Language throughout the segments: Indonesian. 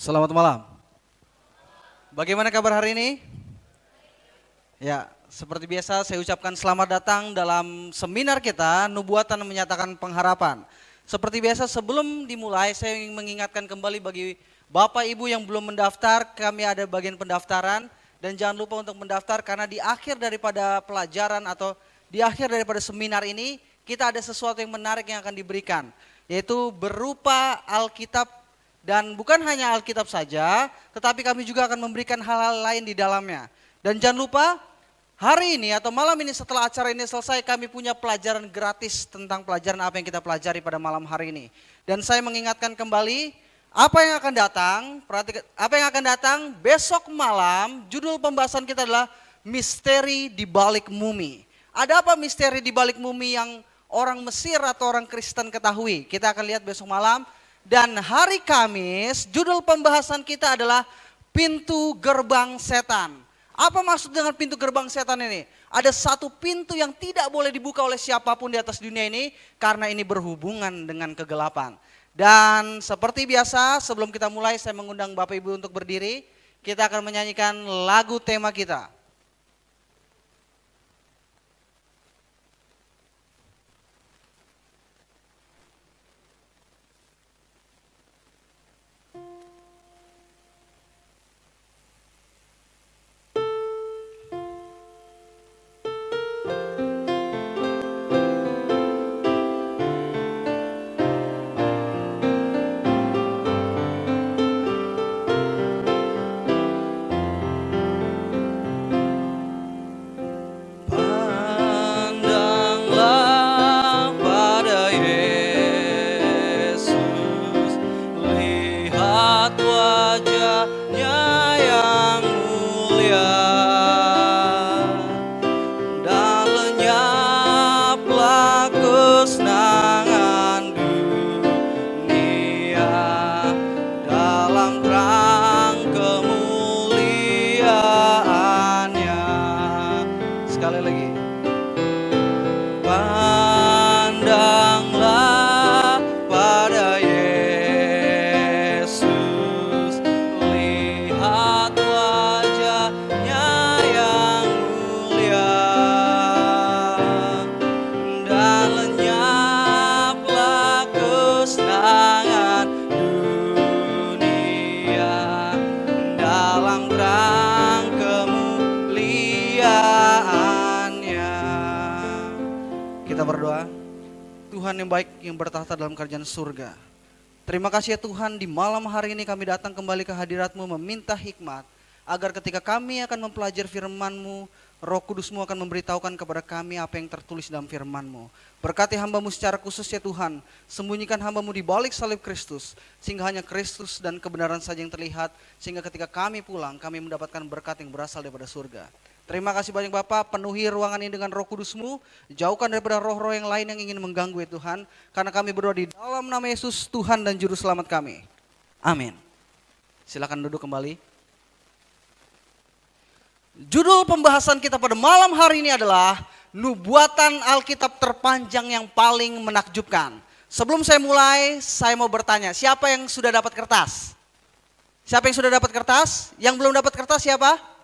Selamat malam. Bagaimana kabar hari ini? Ya, seperti biasa saya ucapkan selamat datang dalam seminar kita, Nubuatan Menyatakan Pengharapan. Seperti biasa sebelum dimulai saya ingin mengingatkan kembali bagi Bapak Ibu yang belum mendaftar, kami ada bagian pendaftaran. Dan jangan lupa untuk mendaftar karena di akhir daripada pelajaran atau di akhir daripada seminar ini, kita ada sesuatu yang menarik yang akan diberikan. Yaitu berupa Alkitab. Dan bukan hanya Alkitab saja, tetapi kami juga akan memberikan hal-hal lain di dalamnya. Dan jangan lupa, hari ini atau malam ini setelah acara ini selesai, kami punya pelajaran gratis tentang pelajaran apa yang kita pelajari pada malam hari ini. Dan saya mengingatkan kembali, apa yang akan datang, perhatikan, apa yang akan datang besok malam, judul pembahasan kita adalah Misteri di Balik Mumi. Ada apa misteri di balik mumi yang orang Mesir atau orang Kristen ketahui? Kita akan lihat besok malam. Dan hari Kamis, judul pembahasan kita adalah pintu gerbang setan. Apa maksud dengan pintu gerbang setan ini? Ada satu pintu yang tidak boleh dibuka oleh siapapun di atas dunia ini karena ini berhubungan dengan kegelapan. Dan seperti biasa sebelum kita mulai saya mengundang Bapak Ibu untuk berdiri. Kita akan menyanyikan lagu tema kita. Tuhan yang baik yang bertahta dalam kerajaan surga. Terima kasih ya Tuhan, di malam hari ini kami datang kembali ke hadirat-Mu meminta hikmat. Agar ketika kami akan mempelajari firman-Mu, Roh Kudus-Mu akan memberitahukan kepada kami apa yang tertulis dalam firman-Mu. Berkati hamba-Mu secara khusus ya Tuhan, sembunyikan hamba-Mu di balik salib Kristus. Sehingga hanya Kristus dan kebenaran saja yang terlihat. Sehingga ketika kami pulang, kami mendapatkan berkat yang berasal daripada surga. Terima kasih banyak Bapak, penuhi ruangan ini dengan Roh Kudus-Mu, jauhkan daripada roh-roh yang lain yang ingin mengganggu ya Tuhan, karena kami berdoa di dalam nama Yesus, Tuhan dan Juru Selamat kami. Amin. Silakan duduk kembali. Judul pembahasan kita pada malam hari ini adalah Nubuatan Alkitab terpanjang yang paling menakjubkan. Sebelum saya mulai, saya mau bertanya, siapa yang sudah dapat kertas? Siapa yang sudah dapat kertas? Yang belum dapat kertas siapa?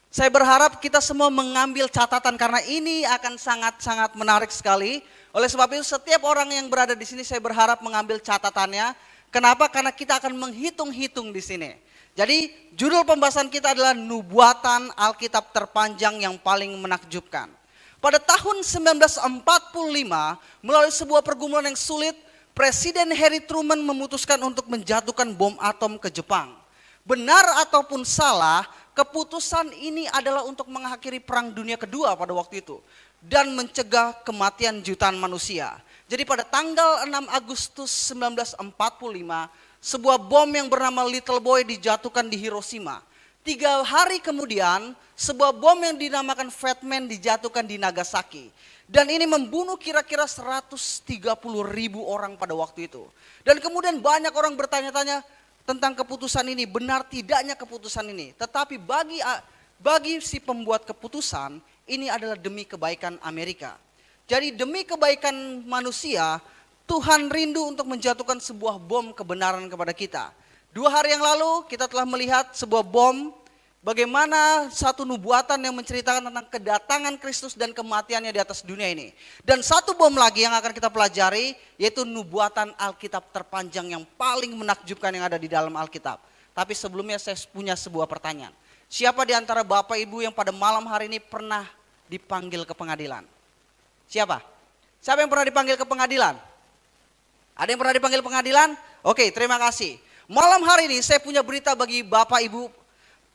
Saya berharap kita semua mengambil catatan karena ini akan sangat-sangat menarik sekali. Oleh sebab itu setiap orang yang berada di sini saya berharap mengambil catatannya. Kenapa? Karena kita akan menghitung-hitung di sini. Jadi judul pembahasan kita adalah Nubuatan Alkitab terpanjang yang paling menakjubkan. Pada tahun 1945 melalui sebuah pergumulan yang sulit, Presiden Harry Truman memutuskan untuk menjatuhkan bom atom ke Jepang. Benar ataupun salah, keputusan ini adalah untuk mengakhiri Perang Dunia Kedua pada waktu itu dan mencegah kematian jutaan manusia. Jadi pada tanggal 6 Agustus 1945, sebuah bom yang bernama Little Boy dijatuhkan di Hiroshima. 3 hari kemudian, sebuah bom yang dinamakan Fat Man dijatuhkan di Nagasaki. Dan ini membunuh kira-kira 130.000 orang pada waktu itu. Dan kemudian banyak orang bertanya-tanya, tentang keputusan ini, benar tidaknya keputusan ini. Tetapi bagi si pembuat keputusan, ini adalah demi kebaikan Amerika. Jadi demi kebaikan manusia, Tuhan rindu untuk menjatuhkan sebuah bom kebenaran kepada kita. 2 hari yang lalu kita telah melihat sebuah bom, bagaimana satu nubuatan yang menceritakan tentang kedatangan Kristus dan kematiannya di atas dunia ini. Dan satu bom lagi yang akan kita pelajari, yaitu nubuatan Alkitab terpanjang yang paling menakjubkan yang ada di dalam Alkitab. Tapi sebelumnya saya punya sebuah pertanyaan. Siapa di antara Bapak Ibu yang pada malam hari ini pernah dipanggil ke pengadilan? Siapa? Siapa yang pernah dipanggil ke pengadilan? Ada yang pernah dipanggil pengadilan? Oke, terima kasih. Malam hari ini saya punya berita bagi Bapak Ibu.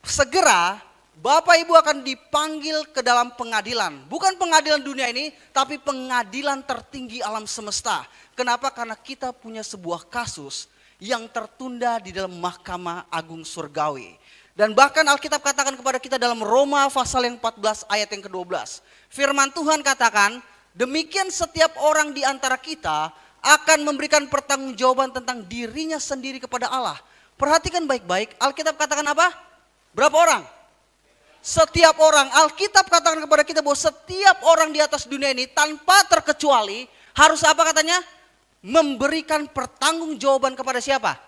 Segera Bapak Ibu akan dipanggil ke dalam pengadilan. Bukan pengadilan dunia ini, tapi pengadilan tertinggi alam semesta. Kenapa? Karena kita punya sebuah kasus yang tertunda di dalam Mahkamah Agung Surgawi. Dan bahkan Alkitab katakan kepada kita dalam Roma pasal yang 14 ayat yang ke-12. Firman Tuhan katakan, demikian setiap orang di antara kita akan memberikan pertanggungjawaban tentang dirinya sendiri kepada Allah. Perhatikan baik-baik, Alkitab katakan apa? Berapa orang? Setiap orang. Alkitab katakan kepada kita bahwa setiap orang di atas dunia ini tanpa terkecuali harus apa katanya? Memberikan pertanggungjawaban kepada siapa?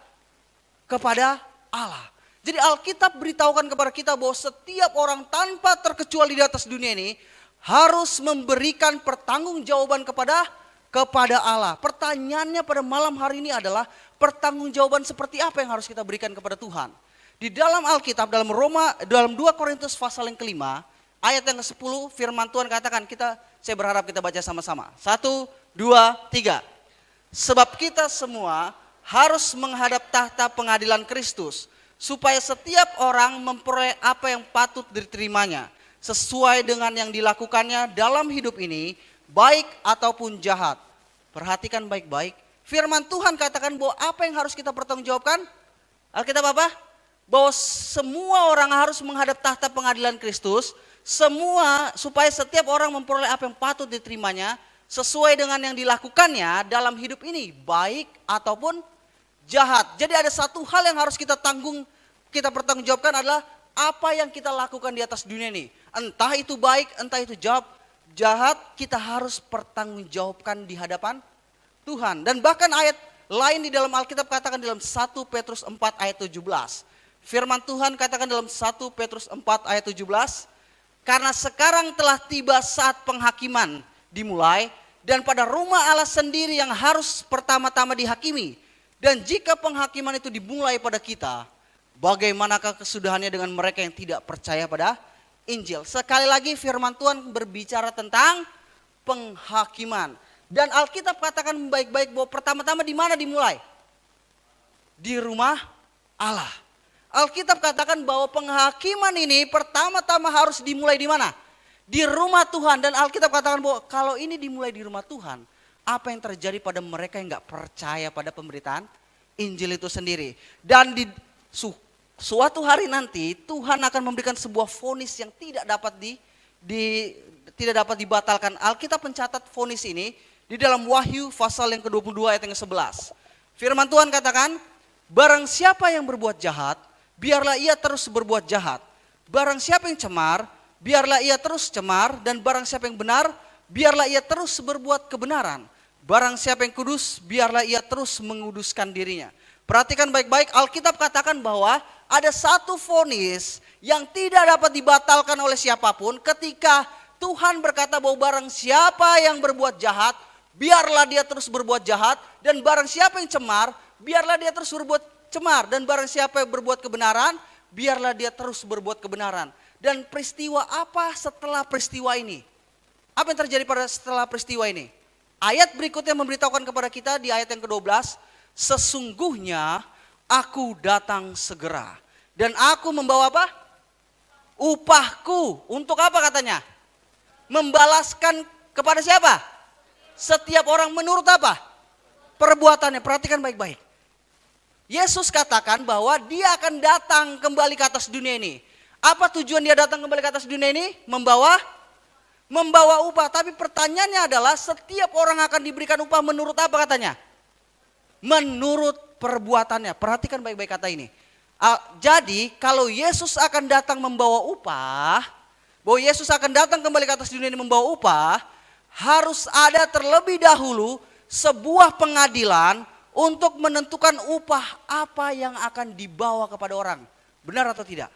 Kepada Allah. Jadi Alkitab beritahukan kepada kita bahwa setiap orang tanpa terkecuali di atas dunia ini harus memberikan pertanggungjawaban kepada Allah. Pertanyaannya pada malam hari ini adalah pertanggungjawaban seperti apa yang harus kita berikan kepada Tuhan. Di dalam Alkitab, dalam 2 Korintus pasal yang kelima, ayat yang ke-10, firman Tuhan katakan, saya berharap kita baca sama-sama. 1, 2, 3. Sebab kita semua harus menghadap tahta pengadilan Kristus, supaya setiap orang memperoleh apa yang patut diterimanya, sesuai dengan yang dilakukannya dalam hidup ini, baik ataupun jahat. Perhatikan baik-baik. Firman Tuhan katakan bahwa apa yang harus kita pertanggungjawabkan? Alkitab apa? Bahwa semua orang harus menghadap tahta pengadilan Kristus. Supaya setiap orang memperoleh apa yang patut diterimanya. Sesuai dengan yang dilakukannya dalam hidup ini. Baik ataupun jahat. Jadi ada satu hal yang harus kita pertanggungjawabkan adalah apa yang kita lakukan di atas dunia ini. Entah itu baik, entah itu jahat, kita harus pertanggungjawabkan di hadapan Tuhan. Dan bahkan ayat lain di dalam Alkitab katakan dalam 1 Petrus 4 ayat 17. Firman Tuhan katakan dalam 1 Petrus 4 ayat 17. Karena sekarang telah tiba saat penghakiman dimulai, dan pada rumah Allah sendiri yang harus pertama-tama dihakimi. Dan jika penghakiman itu dimulai pada kita, bagaimanakah kesudahannya dengan mereka yang tidak percaya pada Injil? Sekali lagi firman Tuhan berbicara tentang penghakiman. Dan Alkitab katakan baik-baik bahwa pertama-tama di mana dimulai? Di rumah Allah. Alkitab katakan bahwa penghakiman ini pertama-tama harus dimulai di mana? Di rumah Tuhan. Dan Alkitab katakan bahwa kalau ini dimulai di rumah Tuhan, apa yang terjadi pada mereka yang gak percaya pada pemberitaan Injil itu sendiri. Dan di suatu hari nanti Tuhan akan memberikan sebuah vonis yang tidak dapat dibatalkan. Alkitab mencatat vonis ini di dalam Wahyu pasal yang ke-22 ayat yang ke-11. Firman Tuhan katakan, barang siapa yang berbuat jahat, biarlah ia terus berbuat jahat. Barang siapa yang cemar, biarlah ia terus cemar. Dan barang siapa yang benar, biarlah ia terus berbuat kebenaran. Barang siapa yang kudus, biarlah ia terus menguduskan dirinya. Perhatikan baik-baik, Alkitab katakan bahwa ada satu vonis yang tidak dapat dibatalkan oleh siapapun ketika Tuhan berkata bahwa barang siapa yang berbuat jahat, biarlah dia terus berbuat jahat. Dan barang siapa yang cemar, biarlah dia terus berbuat cemar. Dan barang siapa yang berbuat kebenaran, biarlah dia terus berbuat kebenaran. Dan peristiwa apa setelah peristiwa ini? Apa yang terjadi setelah peristiwa ini? Ayat berikutnya memberitahukan kepada kita di ayat yang ke-12. Sesungguhnya aku datang segera. Dan aku membawa apa? Upahku. Untuk apa katanya? Membalaskan kepada siapa? Setiap orang menurut apa? Perbuatannya. Perhatikan baik-baik. Yesus katakan bahwa dia akan datang kembali ke atas dunia ini. Apa tujuan dia datang kembali ke atas dunia ini? Membawa upah. Tapi pertanyaannya adalah setiap orang akan diberikan upah menurut apa katanya? Menurut perbuatannya. Perhatikan baik-baik kata ini. Jadi kalau Yesus akan datang membawa upah, bahwa Yesus akan datang kembali ke atas dunia ini membawa upah, harus ada terlebih dahulu sebuah pengadilan untuk menentukan upah apa yang akan dibawa kepada orang. Benar atau tidak?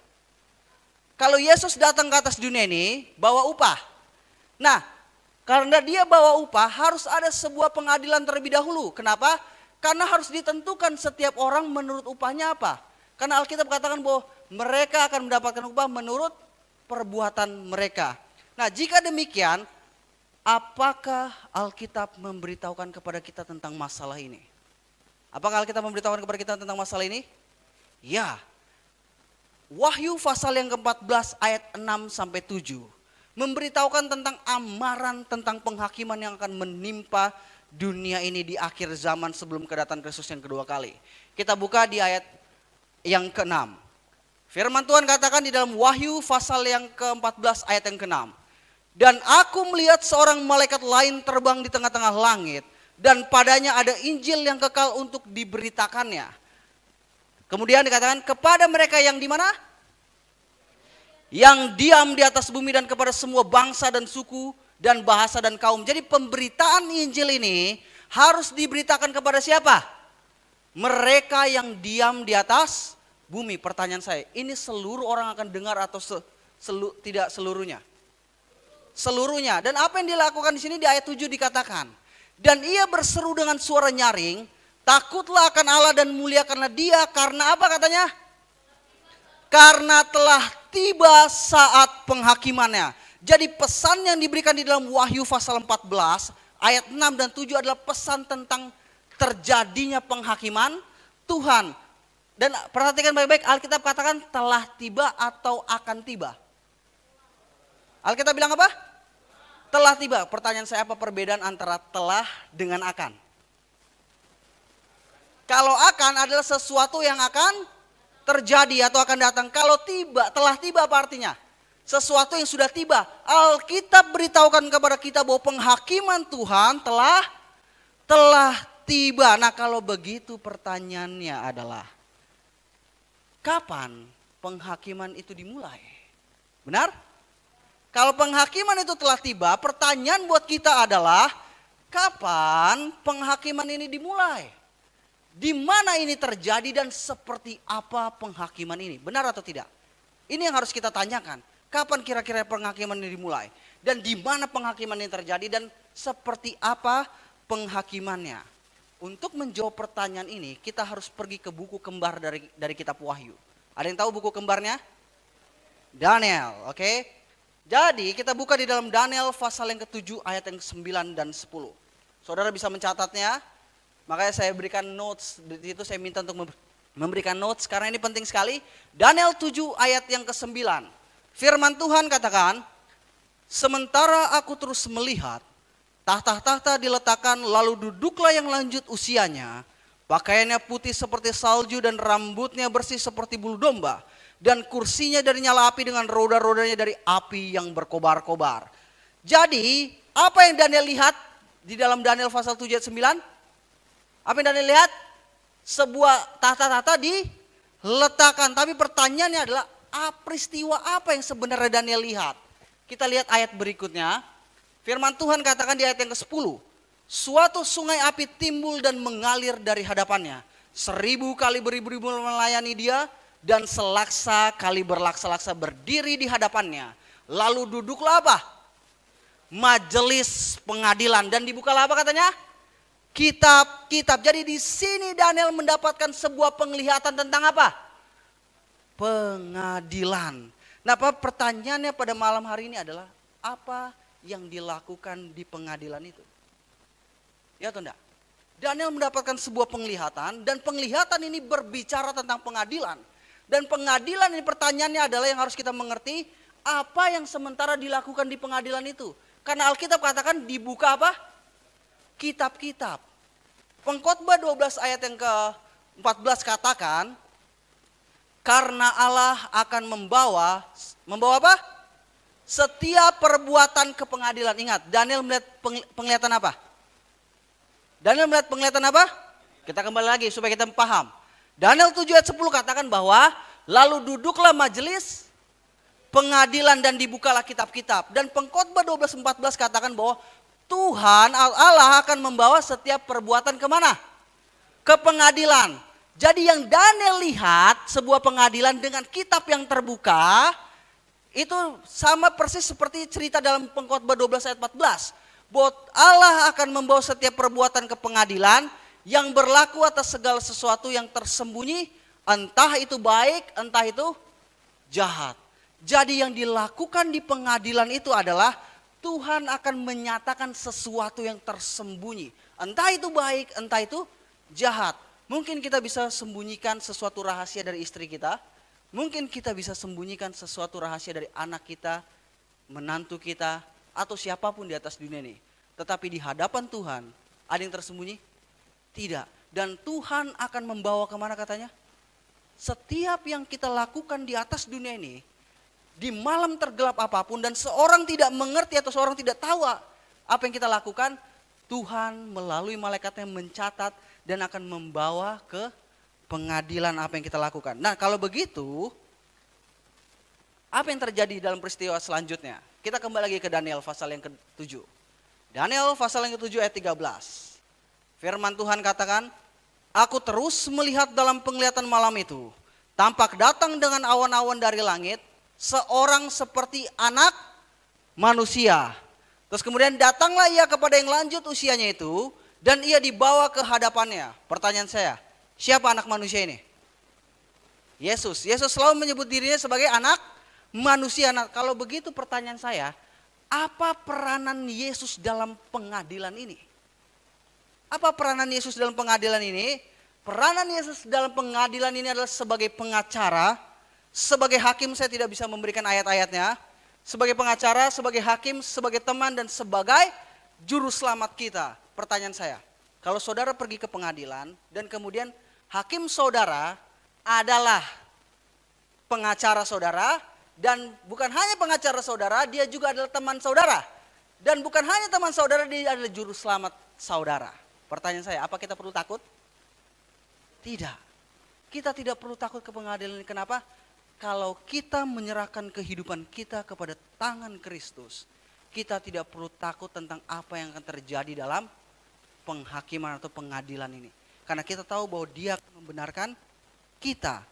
Kalau Yesus datang ke atas dunia ini bawa upah. Nah, karena dia bawa upah harus ada sebuah pengadilan terlebih dahulu. Kenapa? Karena harus ditentukan setiap orang menurut upahnya apa. Karena Alkitab katakan bahwa mereka akan mendapatkan upah menurut perbuatan mereka. Nah, jika demikian, apakah Alkitab memberitahukan kepada kita tentang masalah ini? Apakah Alkitab memberitahukan kepada kita tentang masalah ini? Ya. Wahyu pasal yang ke-14 ayat 6 sampai 7 memberitahukan tentang amaran, tentang penghakiman yang akan menimpa dunia ini di akhir zaman sebelum kedatangan Kristus yang kedua kali. Kita buka di ayat yang ke-6. Firman Tuhan katakan di dalam Wahyu pasal yang ke-14 ayat yang ke-6. Dan aku melihat seorang malaikat lain terbang di tengah-tengah langit, dan padanya ada Injil yang kekal untuk diberitakannya. Kemudian dikatakan kepada mereka yang di mana? Yang diam di atas bumi dan kepada semua bangsa dan suku dan bahasa dan kaum. Jadi pemberitaan Injil ini harus diberitakan kepada siapa? Mereka yang diam di atas bumi. Pertanyaan saya, ini seluruh orang akan dengar atau tidak seluruhnya? Seluruhnya. Dan apa yang dilakukan di sini di ayat 7 dikatakan, dan ia berseru dengan suara nyaring, takutlah akan Allah dan muliakanlah Dia, karena apa katanya? Karena telah tiba saat penghakimannya. Jadi pesan yang diberikan di dalam Wahyu pasal 14 ayat 6 dan 7 adalah pesan tentang terjadinya penghakiman Tuhan. Dan perhatikan baik-baik, Alkitab katakan telah tiba atau akan tiba. Alkitab bilang apa? Telah tiba. Pertanyaan saya, apa perbedaan antara telah dengan akan? Kalau akan adalah sesuatu yang akan terjadi atau akan datang. Kalau tiba, telah tiba apa artinya? Sesuatu yang sudah tiba. Alkitab beritahukan kepada kita bahwa penghakiman Tuhan telah tiba. Nah, kalau begitu pertanyaannya adalah, kapan penghakiman itu dimulai? Benar? Kalau penghakiman itu telah tiba, pertanyaan buat kita adalah, kapan penghakiman ini dimulai? Di mana ini terjadi dan seperti apa penghakiman ini? Benar atau tidak? Ini yang harus kita tanyakan. Kapan kira-kira penghakiman ini dimulai? Dan di mana penghakiman ini terjadi dan seperti apa penghakimannya? Untuk menjawab pertanyaan ini, kita harus pergi ke buku kembar dari kitab Wahyu. Ada yang tahu buku kembarnya? Daniel, oke? Jadi kita buka di dalam Daniel pasal yang ke-7 ayat yang ke-9 dan 10. Saudara bisa mencatatnya, makanya saya berikan notes, di situ saya minta untuk memberikan notes karena ini penting sekali. Daniel 7 ayat yang ke-9. Firman Tuhan katakan, sementara aku terus melihat, tahta-tahta diletakkan, lalu duduklah yang lanjut usianya, pakaiannya putih seperti salju dan rambutnya bersih seperti bulu domba. Dan kursinya dari nyala api dengan roda-rodanya dari api yang berkobar-kobar. Jadi apa yang Daniel lihat di dalam Daniel pasal 7 ayat 9? Apa yang Daniel lihat? Sebuah tahta-tahta diletakkan. Tapi pertanyaannya adalah, peristiwa apa yang sebenarnya Daniel lihat? Kita lihat ayat berikutnya. Firman Tuhan katakan di ayat yang ke-10. Suatu sungai api timbul dan mengalir dari hadapannya. 1000 kali beribu-ribu melayani dia. Dan selaksa kali berlaksa-laksa berdiri di hadapannya. Lalu duduklah apa? Majelis pengadilan. Dan dibukalah apa katanya? Kitab-kitab. Jadi di sini Daniel mendapatkan sebuah penglihatan tentang apa? Pengadilan. Nah, pertanyaannya pada malam hari ini adalah, apa yang dilakukan di pengadilan itu? Ya atau enggak? Daniel mendapatkan sebuah penglihatan, dan penglihatan ini berbicara tentang pengadilan. Dan pengadilan ini pertanyaannya adalah yang harus kita mengerti, apa yang sementara dilakukan di pengadilan itu. Karena Alkitab katakan dibuka apa? Kitab-kitab. Pengkhotbah 12 ayat yang ke-14 katakan, karena Allah akan membawa apa? Setiap perbuatan ke pengadilan. Ingat, Daniel melihat penglihatan apa? Daniel melihat penglihatan apa? Kita kembali lagi supaya kita paham. Daniel 7 ayat 10 katakan bahwa lalu duduklah majelis pengadilan dan dibukalah kitab-kitab. Dan Pengkhotbah 12:14 katakan bahwa Tuhan Allah akan membawa setiap perbuatan kemana? ke pengadilan. Jadi yang Daniel lihat sebuah pengadilan dengan kitab yang terbuka, itu sama persis seperti cerita dalam Pengkhotbah 12 ayat 14. Bahwa Allah akan membawa setiap perbuatan ke pengadilan yang berlaku atas segala sesuatu yang tersembunyi, entah itu baik, entah itu jahat. Jadi yang dilakukan di pengadilan itu adalah Tuhan akan menyatakan sesuatu yang tersembunyi. Entah itu baik, entah itu jahat. Mungkin kita bisa sembunyikan sesuatu rahasia dari istri kita. Mungkin kita bisa sembunyikan sesuatu rahasia dari anak kita, menantu kita, atau siapapun di atas dunia ini. Tetapi di hadapan Tuhan, ada yang tersembunyi? Tidak. Dan Tuhan akan membawa kemana katanya? Setiap yang kita lakukan di atas dunia ini, di malam tergelap apapun dan seorang tidak mengerti atau seorang tidak tahu apa yang kita lakukan, Tuhan melalui malaikatnya mencatat dan akan membawa ke pengadilan apa yang kita lakukan. Nah kalau begitu, apa yang terjadi dalam peristiwa selanjutnya? Kita kembali lagi ke Daniel pasal yang ke-7. Daniel pasal yang ke-7 ayat 13. Firman Tuhan katakan, aku terus melihat dalam penglihatan malam itu, tampak datang dengan awan-awan dari langit, seorang seperti anak manusia. Terus kemudian datanglah ia kepada yang lanjut usianya itu, dan ia dibawa ke hadapannya. Pertanyaan saya, siapa anak manusia ini? Yesus. Yesus selalu menyebut dirinya sebagai anak manusia. Nah, kalau begitu pertanyaan saya, apa peranan Yesus dalam pengadilan ini? Apa peranan Yesus dalam pengadilan ini? Peranan Yesus dalam pengadilan ini adalah sebagai pengacara. Sebagai hakim saya tidak bisa memberikan ayat-ayatnya. Sebagai pengacara, sebagai hakim, sebagai teman, dan sebagai juru selamat kita. Pertanyaan saya, kalau saudara pergi ke pengadilan dan kemudian hakim saudara adalah pengacara saudara, dan bukan hanya pengacara saudara, dia juga adalah teman saudara. Dan bukan hanya teman saudara, dia adalah juru selamat saudara. Pertanyaan saya, apa kita perlu takut? Tidak. Kita tidak perlu takut ke pengadilan. Kenapa? Kalau kita menyerahkan kehidupan kita kepada tangan Kristus, kita tidak perlu takut tentang apa yang akan terjadi dalam penghakiman atau pengadilan ini. Karena kita tahu bahwa dia akan membenarkan kita.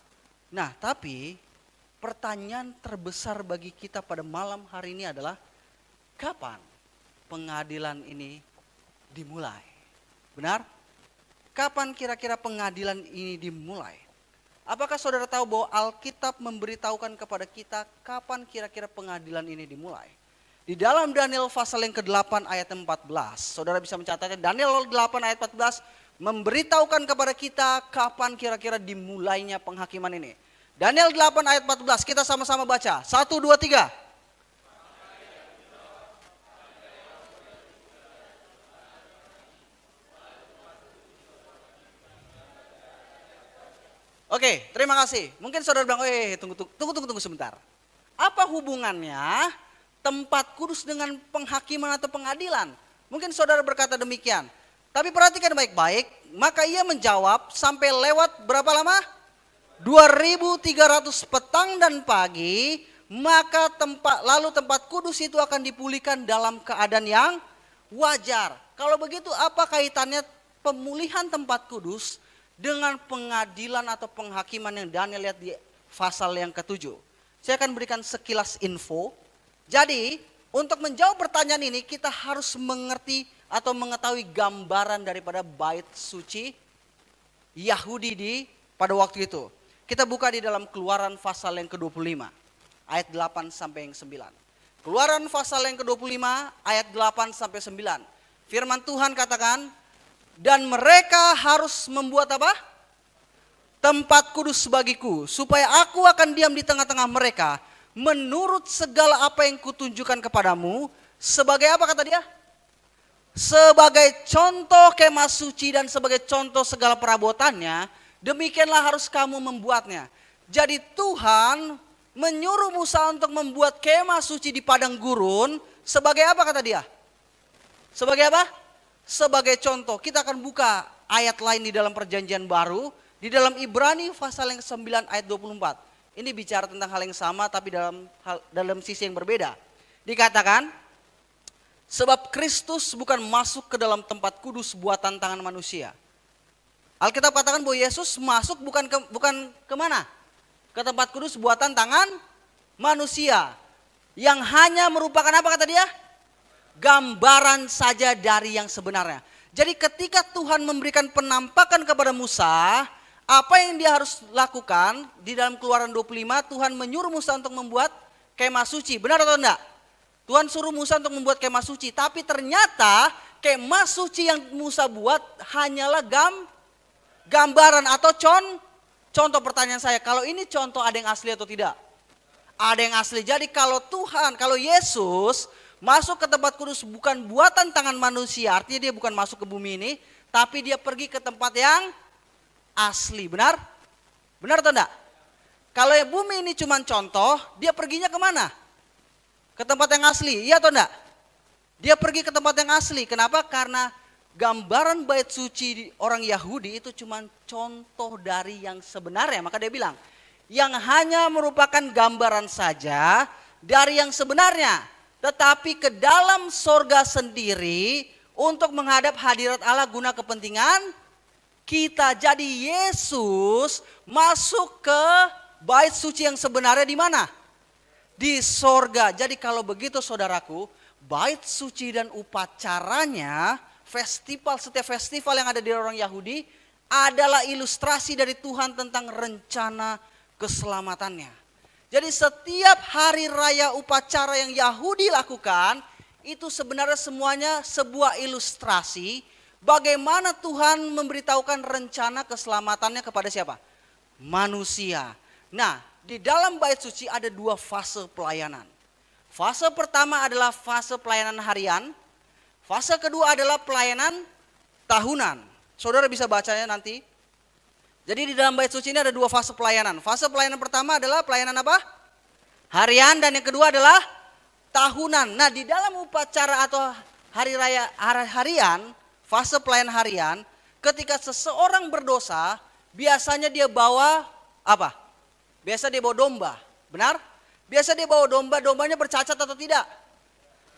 Nah, tapi pertanyaan terbesar bagi kita pada malam hari ini adalah, kapan pengadilan ini dimulai? Benar? Kapan kira-kira pengadilan ini dimulai? Apakah saudara tahu bahwa Alkitab memberitahukan kepada kita kapan kira-kira pengadilan ini dimulai? Di dalam Daniel pasal yang ke-8 ayat 14, saudara bisa mencatatnya. Daniel 8 ayat 14 memberitahukan kepada kita kapan kira-kira dimulainya penghakiman ini. Daniel 8 ayat 14, kita sama-sama baca. 1, 2, 3. Oke, terima kasih. Mungkin saudara bilang, tunggu sebentar. Apa hubungannya tempat kudus dengan penghakiman atau pengadilan? Mungkin saudara berkata demikian. Tapi perhatikan baik-baik, maka ia menjawab sampai lewat berapa lama? 2300 petang dan pagi, maka lalu tempat kudus itu akan dipulihkan dalam keadaan yang wajar. Kalau begitu apa kaitannya pemulihan tempat kudus dengan pengadilan atau penghakiman yang Daniel lihat di pasal yang ke-7? Saya akan berikan sekilas info. Jadi untuk menjawab pertanyaan ini kita harus mengerti atau mengetahui gambaran daripada bait suci Yahudi pada waktu itu. Kita buka di dalam Keluaran pasal yang ke-25 ayat 8 sampai yang 9. Keluaran pasal yang ke-25 ayat 8 sampai 9. Firman Tuhan katakan, dan mereka harus membuat apa? Tempat kudus bagiku, supaya aku akan diam di tengah-tengah mereka menurut segala apa yang kutunjukkan kepadamu. Sebagai apa kata dia? Sebagai contoh kemah suci dan sebagai contoh segala perabotannya, demikianlah harus kamu membuatnya. Jadi Tuhan menyuruh Musa untuk membuat kemah suci di padang gurun. Sebagai apa kata dia? Sebagai apa? Sebagai contoh. Kita akan buka ayat lain di dalam perjanjian baru. Di dalam Ibrani pasal yang ke-9 ayat 24. Ini bicara tentang hal yang sama tapi dalam sisi yang berbeda. Dikatakan, sebab Kristus bukan masuk ke dalam tempat kudus buatan tangan manusia. Alkitab katakan bahwa Yesus masuk bukan kemana? Ke tempat kudus buatan tangan manusia. Yang hanya merupakan apa kata dia? Gambaran saja dari yang sebenarnya. Jadi ketika Tuhan memberikan penampakan kepada Musa, apa yang dia harus lakukan? Di dalam Keluaran 25 Tuhan menyuruh Musa untuk membuat kemah suci. Benar atau enggak? Tuhan suruh Musa untuk membuat kemah suci. Tapi ternyata kemah suci yang Musa buat hanyalah gambaran atau contoh. Pertanyaan saya, kalau ini contoh ada yang asli atau tidak? Ada yang asli. Jadi kalau Yesus masuk ke tempat kudus bukan buatan tangan manusia, artinya dia bukan masuk ke bumi ini, tapi dia pergi ke tempat yang asli. Benar? Benar atau enggak? Kalau bumi ini cuma contoh, dia perginya kemana? Ke tempat yang asli, iya atau enggak? Dia pergi ke tempat yang asli. Kenapa? Karena gambaran bait suci orang Yahudi itu cuma contoh dari yang sebenarnya. Maka dia bilang, yang hanya merupakan gambaran saja dari yang sebenarnya. Tetapi ke dalam sorga sendiri untuk menghadap hadirat Allah guna kepentingan kita. Jadi Yesus masuk ke bait suci yang sebenarnya di mana? Di sorga. Jadi kalau begitu saudaraku, bait suci dan upacaranya, setiap festival yang ada di orang Yahudi adalah ilustrasi dari Tuhan tentang rencana keselamatannya. Jadi setiap hari raya upacara yang Yahudi lakukan, itu sebenarnya semuanya sebuah ilustrasi bagaimana Tuhan memberitahukan rencana keselamatannya kepada siapa? Manusia. Nah, di dalam bait suci ada 2 fase pelayanan. Fase pertama adalah fase pelayanan harian. Fase kedua adalah pelayanan tahunan. Saudara bisa bacanya nanti. Jadi di dalam bait suci ini ada 2 fase pelayanan. Fase pelayanan pertama adalah pelayanan apa? Harian, dan yang kedua adalah tahunan. Nah, di dalam upacara atau hari raya harian, fase pelayanan harian, ketika seseorang berdosa, biasanya dia bawa apa? Biasa dia bawa domba. Benar? Biasa dia bawa domba, dombanya bercacat atau tidak?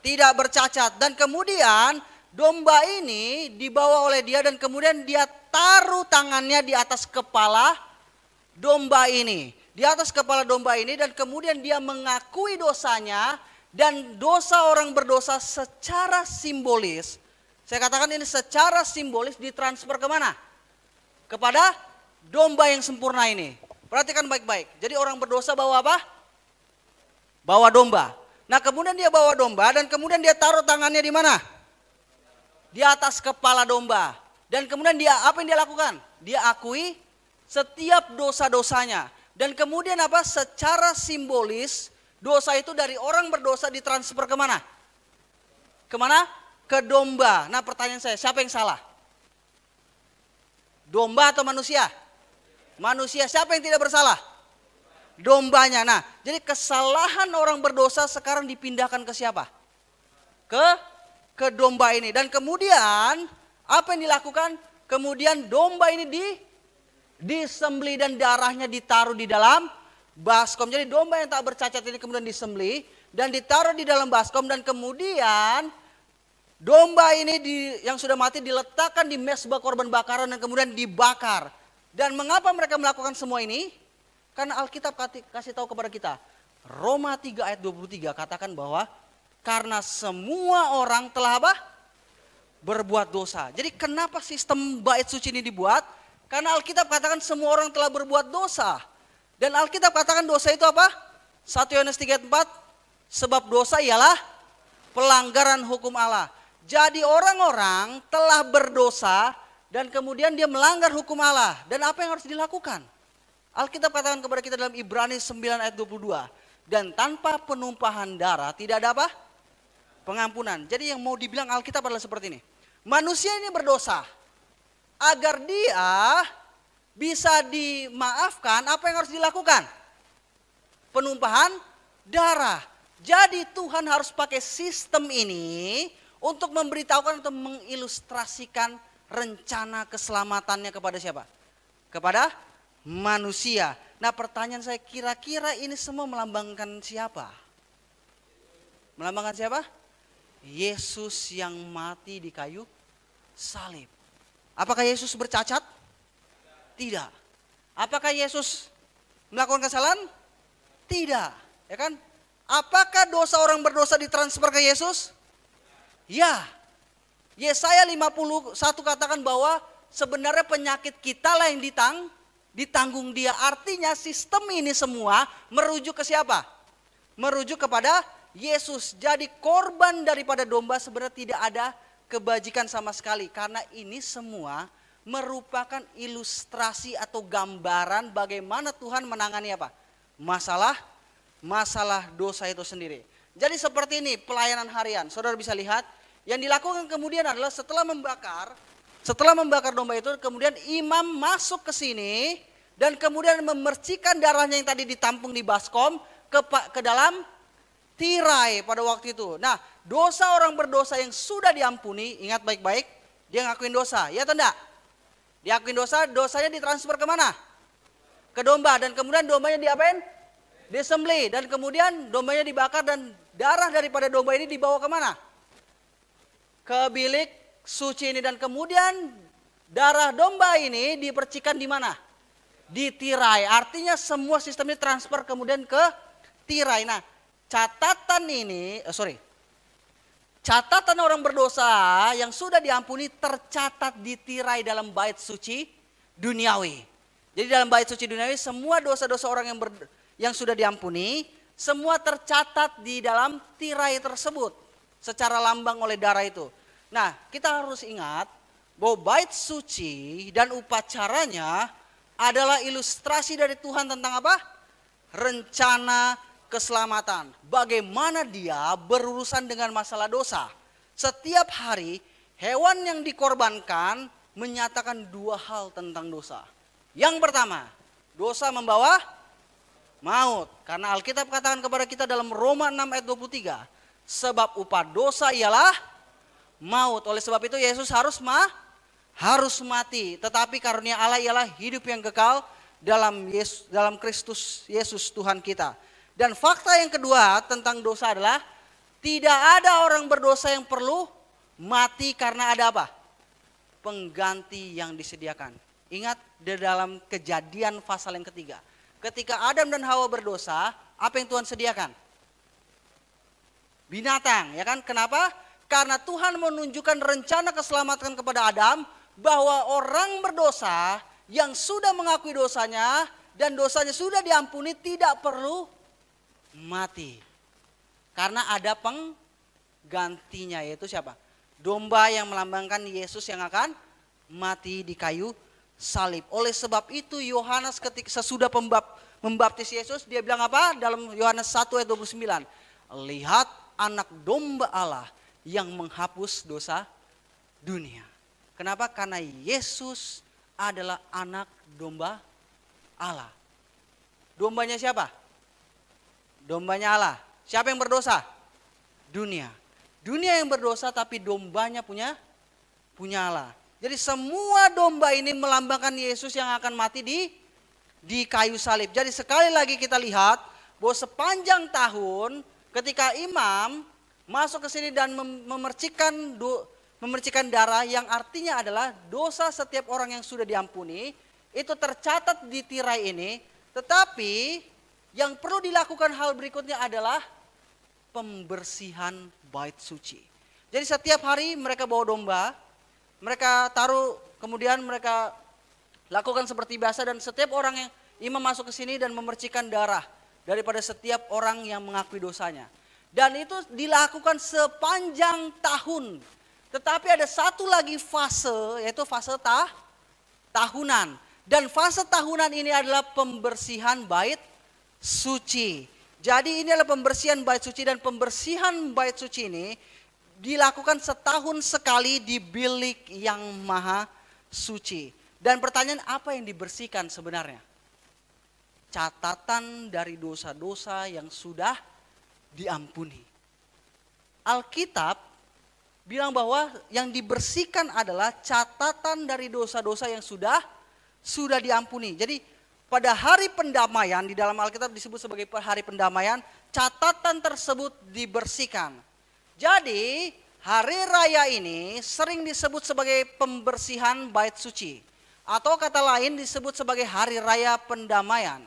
Tidak bercacat. Dan kemudian domba ini dibawa oleh dia dan kemudian dia taruh tangannya di atas kepala domba ini. Di atas kepala domba ini, dan kemudian dia mengakui dosanya, dan dosa orang berdosa secara simbolis. Saya katakan ini secara simbolis ditransfer kemana? Kepada domba yang sempurna ini. Perhatikan baik-baik. Jadi orang berdosa bawa apa? Bawa domba. Nah, kemudian dia bawa domba dan kemudian dia taruh tangannya di mana? Di atas kepala domba. Dan kemudian apa yang dia lakukan? Dia akui setiap dosa-dosanya. Dan kemudian apa? Secara simbolis dosa itu dari orang berdosa ditransfer kemana? Kemana? Ke domba. Nah, pertanyaan saya, siapa yang salah? Domba atau manusia? Manusia. Siapa yang tidak bersalah? Dombanya. Nah, jadi kesalahan orang berdosa sekarang dipindahkan ke siapa? Ke domba ini. Dan kemudian apa yang dilakukan? Kemudian domba ini disembelih dan darahnya ditaruh di dalam baskom. Jadi domba yang tak bercacat ini kemudian disembelih dan ditaruh di dalam baskom, dan kemudian domba ini yang sudah mati diletakkan di mezbah korban bakaran dan kemudian dibakar. Dan mengapa mereka melakukan semua ini? Karena Alkitab kasih tahu kepada kita, Roma 3 ayat 23 katakan bahwa karena semua orang telah apa? Berbuat dosa. Jadi kenapa sistem bait suci ini dibuat? Karena Alkitab katakan semua orang telah berbuat dosa. Dan Alkitab katakan dosa itu apa? 1 Yohanes 3 ayat 4, sebab dosa ialah pelanggaran hukum Allah. Jadi orang-orang telah berdosa dan kemudian dia melanggar hukum Allah. Dan apa yang harus dilakukan? Alkitab katakan kepada kita dalam Ibrani 9 ayat 22. Dan tanpa penumpahan darah tidak ada apa? Pengampunan. Jadi yang mau dibilang Alkitab adalah seperti ini. Manusia ini berdosa. Agar dia bisa dimaafkan, apa yang harus dilakukan? Penumpahan darah. Jadi Tuhan harus pakai sistem ini untuk memberitahukan atau mengilustrasikan rencana keselamatannya kepada siapa? Kepada manusia. Nah, pertanyaan saya, kira-kira ini semua melambangkan siapa? Melambangkan siapa? Yesus yang mati di kayu salib. Apakah Yesus bercacat? Tidak. Apakah Yesus melakukan kesalahan? Tidak, ya kan? Apakah dosa orang berdosa ditransfer ke Yesus? Ya. Yesaya 51 katakan bahwa sebenarnya penyakit kita lah yang ditanggung dia. Artinya sistem ini semua merujuk ke siapa? Merujuk kepada Yesus. Jadi korban daripada domba sebenarnya tidak ada kebajikan sama sekali. Karena ini semua merupakan ilustrasi atau gambaran bagaimana Tuhan menangani apa? Masalah dosa itu sendiri. Jadi seperti ini pelayanan harian. Saudara bisa lihat yang dilakukan kemudian adalah setelah membakar domba itu, kemudian imam masuk ke sini dan kemudian memercikan darahnya yang tadi ditampung di baskom ke dalam tirai pada waktu itu. Nah, dosa orang berdosa yang sudah diampuni, ingat baik-baik, dia ngakuin dosa, ya atau enggak? Diakuin dosa, dosanya ditransfer kemana? Ke domba, dan kemudian dombanya diapain? Disembelih, dan kemudian dombanya dibakar dan darah daripada domba ini dibawa kemana? Ke bilik suci ini, dan kemudian darah domba ini dipercikan di mana? Di tirai. Artinya semua sistem ini transfer kemudian ke tirai. Nah, catatan orang berdosa yang sudah diampuni tercatat di tirai dalam bait suci duniawi. Jadi dalam bait suci duniawi semua dosa-dosa orang yang sudah diampuni semua tercatat di dalam tirai tersebut secara lambang oleh darah itu. Nah, kita harus ingat bahwa bait suci dan upacaranya adalah ilustrasi dari Tuhan tentang apa? Rencana keselamatan. Bagaimana dia berurusan dengan masalah dosa. Setiap hari hewan yang dikorbankan menyatakan dua hal tentang dosa. Yang pertama, dosa membawa maut. Karena Alkitab katakan kepada kita dalam Roma 6 ayat 23. Sebab upah dosa ialah maut. Oleh sebab itu Yesus harus mati. Tetapi karunia Allah ialah hidup yang kekal dalam Kristus Yesus Tuhan kita. Dan fakta yang kedua tentang dosa adalah tidak ada orang berdosa yang perlu mati karena ada apa? Pengganti yang disediakan. Ingat di dalam Kejadian pasal yang ketiga. Ketika Adam dan Hawa berdosa, apa yang Tuhan sediakan? Binatang, ya kan? Kenapa? Karena Tuhan menunjukkan rencana keselamatan kepada Adam bahwa orang berdosa yang sudah mengakui dosanya dan dosanya sudah diampuni tidak perlu mati. Karena ada penggantinya, yaitu siapa? Domba yang melambangkan Yesus yang akan mati di kayu salib. Oleh sebab itu Yohanes ketika sesudah membaptis Yesus, dia bilang apa? Dalam Yohanes 1 ayat 29. Lihat anak domba Allah yang menghapus dosa dunia. Kenapa? Karena Yesus adalah anak domba Allah. Dombanya siapa? Dombanya Allah. Siapa yang berdosa? Dunia. Dunia yang berdosa tapi dombanya punya Allah. Jadi semua domba ini melambangkan Yesus yang akan mati di kayu salib. Jadi sekali lagi kita lihat bahwa sepanjang tahun ketika imam masuk ke sini dan memercikan darah yang artinya adalah dosa setiap orang yang sudah diampuni, itu tercatat di tirai ini. Tetapi yang perlu dilakukan hal berikutnya adalah pembersihan bait suci. Jadi setiap hari mereka bawa domba, mereka taruh, kemudian mereka lakukan seperti biasa, dan setiap orang yang imam masuk ke sini dan memercikan darah daripada setiap orang yang mengakui dosanya. Dan itu dilakukan sepanjang tahun. Tetapi ada satu lagi fase, yaitu fase tahunan. Dan fase tahunan ini adalah pembersihan bait suci. Jadi ini adalah pembersihan bait suci, dan pembersihan bait suci ini dilakukan setahun sekali di bilik yang maha suci. Dan pertanyaan, apa yang dibersihkan sebenarnya? Catatan dari dosa-dosa yang sudah diampuni. Alkitab bilang bahwa yang dibersihkan adalah catatan dari dosa-dosa yang sudah diampuni. Jadi pada hari pendamaian, di dalam Alkitab disebut sebagai hari pendamaian, catatan tersebut dibersihkan. Jadi hari raya ini sering disebut sebagai pembersihan bait suci. Atau kata lain disebut sebagai hari raya pendamaian.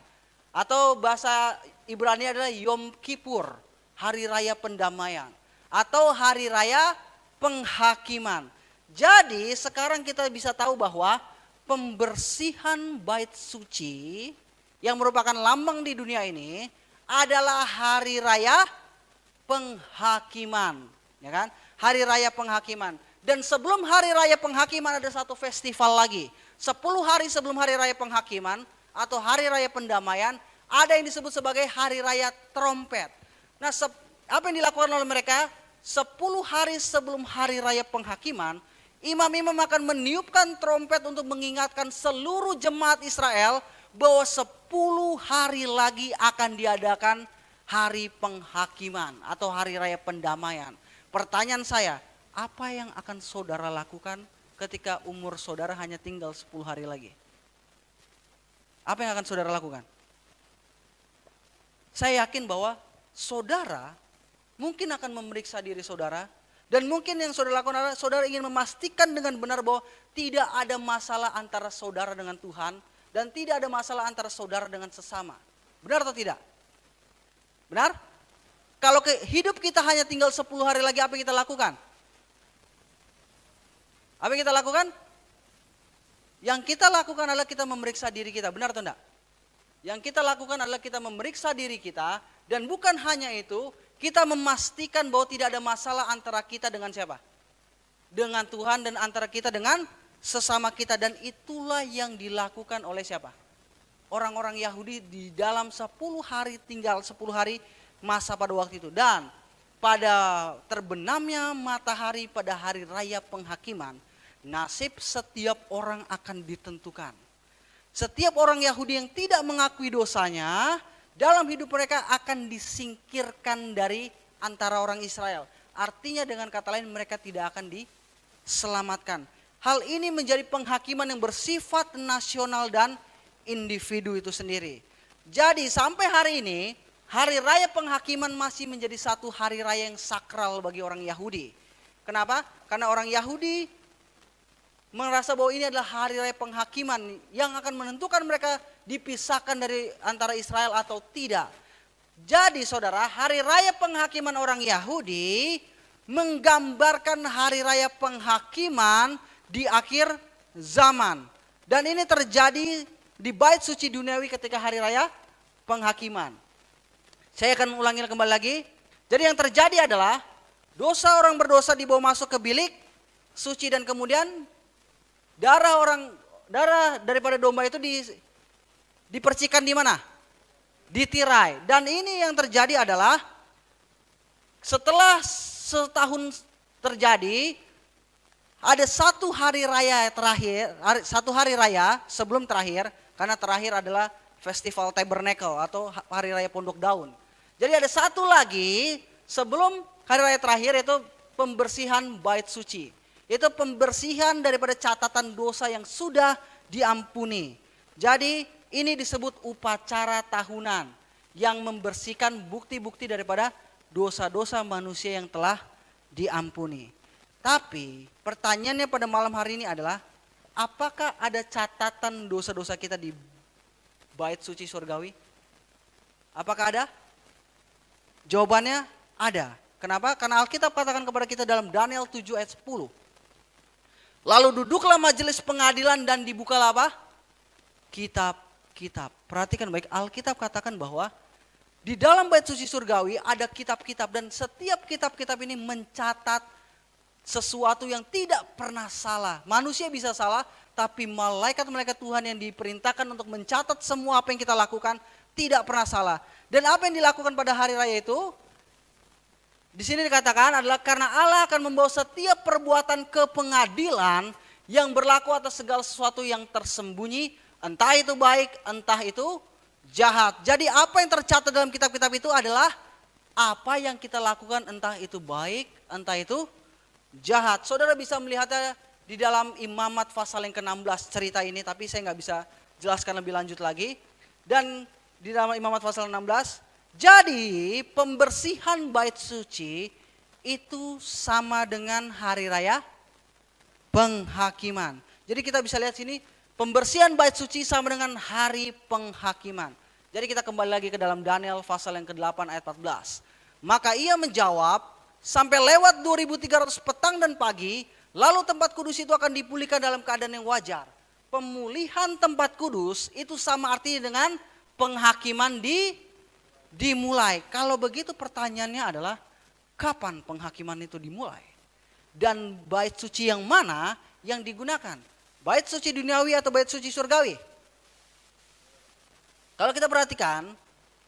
Atau bahasa Ibrani adalah Yom Kippur, hari raya pendamaian. Atau hari raya penghakiman. Jadi sekarang kita bisa tahu bahwa pembersihan bait suci yang merupakan lambang di dunia ini adalah hari raya penghakiman, ya kan? Hari raya penghakiman. Dan sebelum hari raya penghakiman ada satu festival lagi. 10 hari sebelum hari raya penghakiman atau hari raya pendamaian ada yang disebut sebagai hari raya trompet. Nah, apa yang dilakukan oleh mereka? 10 hari sebelum hari raya penghakiman, imam-imam akan meniupkan trompet untuk mengingatkan seluruh jemaat Israel bahwa 10 hari lagi akan diadakan hari penghakiman atau hari raya pendamaian. Pertanyaan saya, apa yang akan saudara lakukan ketika umur saudara hanya tinggal 10 hari lagi? Apa yang akan saudara lakukan? Saya yakin bahwa saudara mungkin akan memeriksa diri saudara. Dan mungkin yang saudara lakukan adalah saudara ingin memastikan dengan benar bahwa tidak ada masalah antara saudara dengan Tuhan. Dan tidak ada masalah antara saudara dengan sesama. Benar atau tidak? Benar? Kalau hidup kita hanya tinggal 10 hari lagi, apa yang kita lakukan? Apa yang kita lakukan? Yang kita lakukan adalah kita memeriksa diri kita, benar atau enggak? Yang kita lakukan adalah kita memeriksa diri kita, dan bukan hanya itu, kita memastikan bahwa tidak ada masalah antara kita dengan siapa? Dengan Tuhan dan antara kita dengan sesama kita, dan itulah yang dilakukan oleh siapa? Orang-orang Yahudi di dalam 10 hari, tinggal 10 hari masa pada waktu itu. Dan pada terbenamnya matahari pada hari raya penghakiman, nasib setiap orang akan ditentukan. Setiap orang Yahudi yang tidak mengakui dosanya, dalam hidup mereka akan disingkirkan dari antara orang Israel. Artinya dengan kata lain mereka tidak akan diselamatkan. Hal ini menjadi penghakiman yang bersifat nasional dan individu itu sendiri. Jadi sampai hari ini, hari raya penghakiman masih menjadi satu hari raya yang sakral bagi orang Yahudi. Kenapa? Karena orang Yahudi merasa bahwa ini adalah hari raya penghakiman yang akan menentukan mereka dipisahkan dari antara Israel atau tidak. Jadi saudara, hari raya penghakiman orang Yahudi menggambarkan hari raya penghakiman di akhir zaman. Dan ini terjadi di bait suci duniawi ketika hari raya penghakiman. Saya akan ulangi kembali lagi. Jadi yang terjadi adalah dosa orang berdosa dibawa masuk ke bilik suci, dan kemudian darah daripada domba itu dipercikan di mana? Di tirai. Dan ini yang terjadi adalah setelah setahun terjadi, ada satu hari raya terakhir, satu hari raya sebelum terakhir, karena terakhir adalah Festival Tabernacle atau hari raya Pondok Daun. Jadi ada satu lagi sebelum hari raya terakhir, yaitu pembersihan bait suci. Itu pembersihan daripada catatan dosa yang sudah diampuni. Jadi ini disebut upacara tahunan yang membersihkan bukti-bukti daripada dosa-dosa manusia yang telah diampuni. Tapi pertanyaannya pada malam hari ini adalah, apakah ada catatan dosa-dosa kita di bait suci surgawi? Apakah ada? Jawabannya ada. Kenapa? Karena Alkitab katakan kepada kita dalam Daniel 7 ayat 10. Lalu duduklah majelis pengadilan dan dibukalah apa? Kitab-kitab. Perhatikan baik, Alkitab katakan bahwa di dalam bait suci surgawi ada kitab-kitab, dan setiap kitab-kitab ini mencatat sesuatu yang tidak pernah salah. Manusia bisa salah, tapi malaikat-malaikat Tuhan yang diperintahkan untuk mencatat semua apa yang kita lakukan tidak pernah salah. Dan apa yang dilakukan pada hari raya itu? Di sini dikatakan adalah karena Allah akan membawa setiap perbuatan ke pengadilan yang berlaku atas segala sesuatu yang tersembunyi, entah itu baik, entah itu jahat. Jadi apa yang tercatat dalam kitab-kitab itu adalah apa yang kita lakukan, entah itu baik, entah itu jahat. Saudara bisa melihatnya di dalam Imamat pasal yang ke-16 cerita ini, tapi saya nggak bisa jelaskan lebih lanjut lagi. Dan di dalam Imamat pasal 16, jadi pembersihan bait suci itu sama dengan hari raya penghakiman. Jadi kita bisa lihat sini, Pembersihan bait suci sama dengan hari penghakiman. Jadi kita kembali lagi ke dalam Daniel pasal yang ke-8 ayat 14. Maka ia menjawab, sampai lewat 2300 petang dan pagi, lalu tempat kudus itu akan dipulihkan dalam keadaan yang wajar. Pemulihan tempat kudus itu sama artinya dengan penghakiman dimulai. Kalau begitu pertanyaannya adalah, kapan penghakiman itu dimulai? Dan bait suci yang mana yang digunakan? Bait suci duniawi atau bait suci surgawi? Kalau kita perhatikan,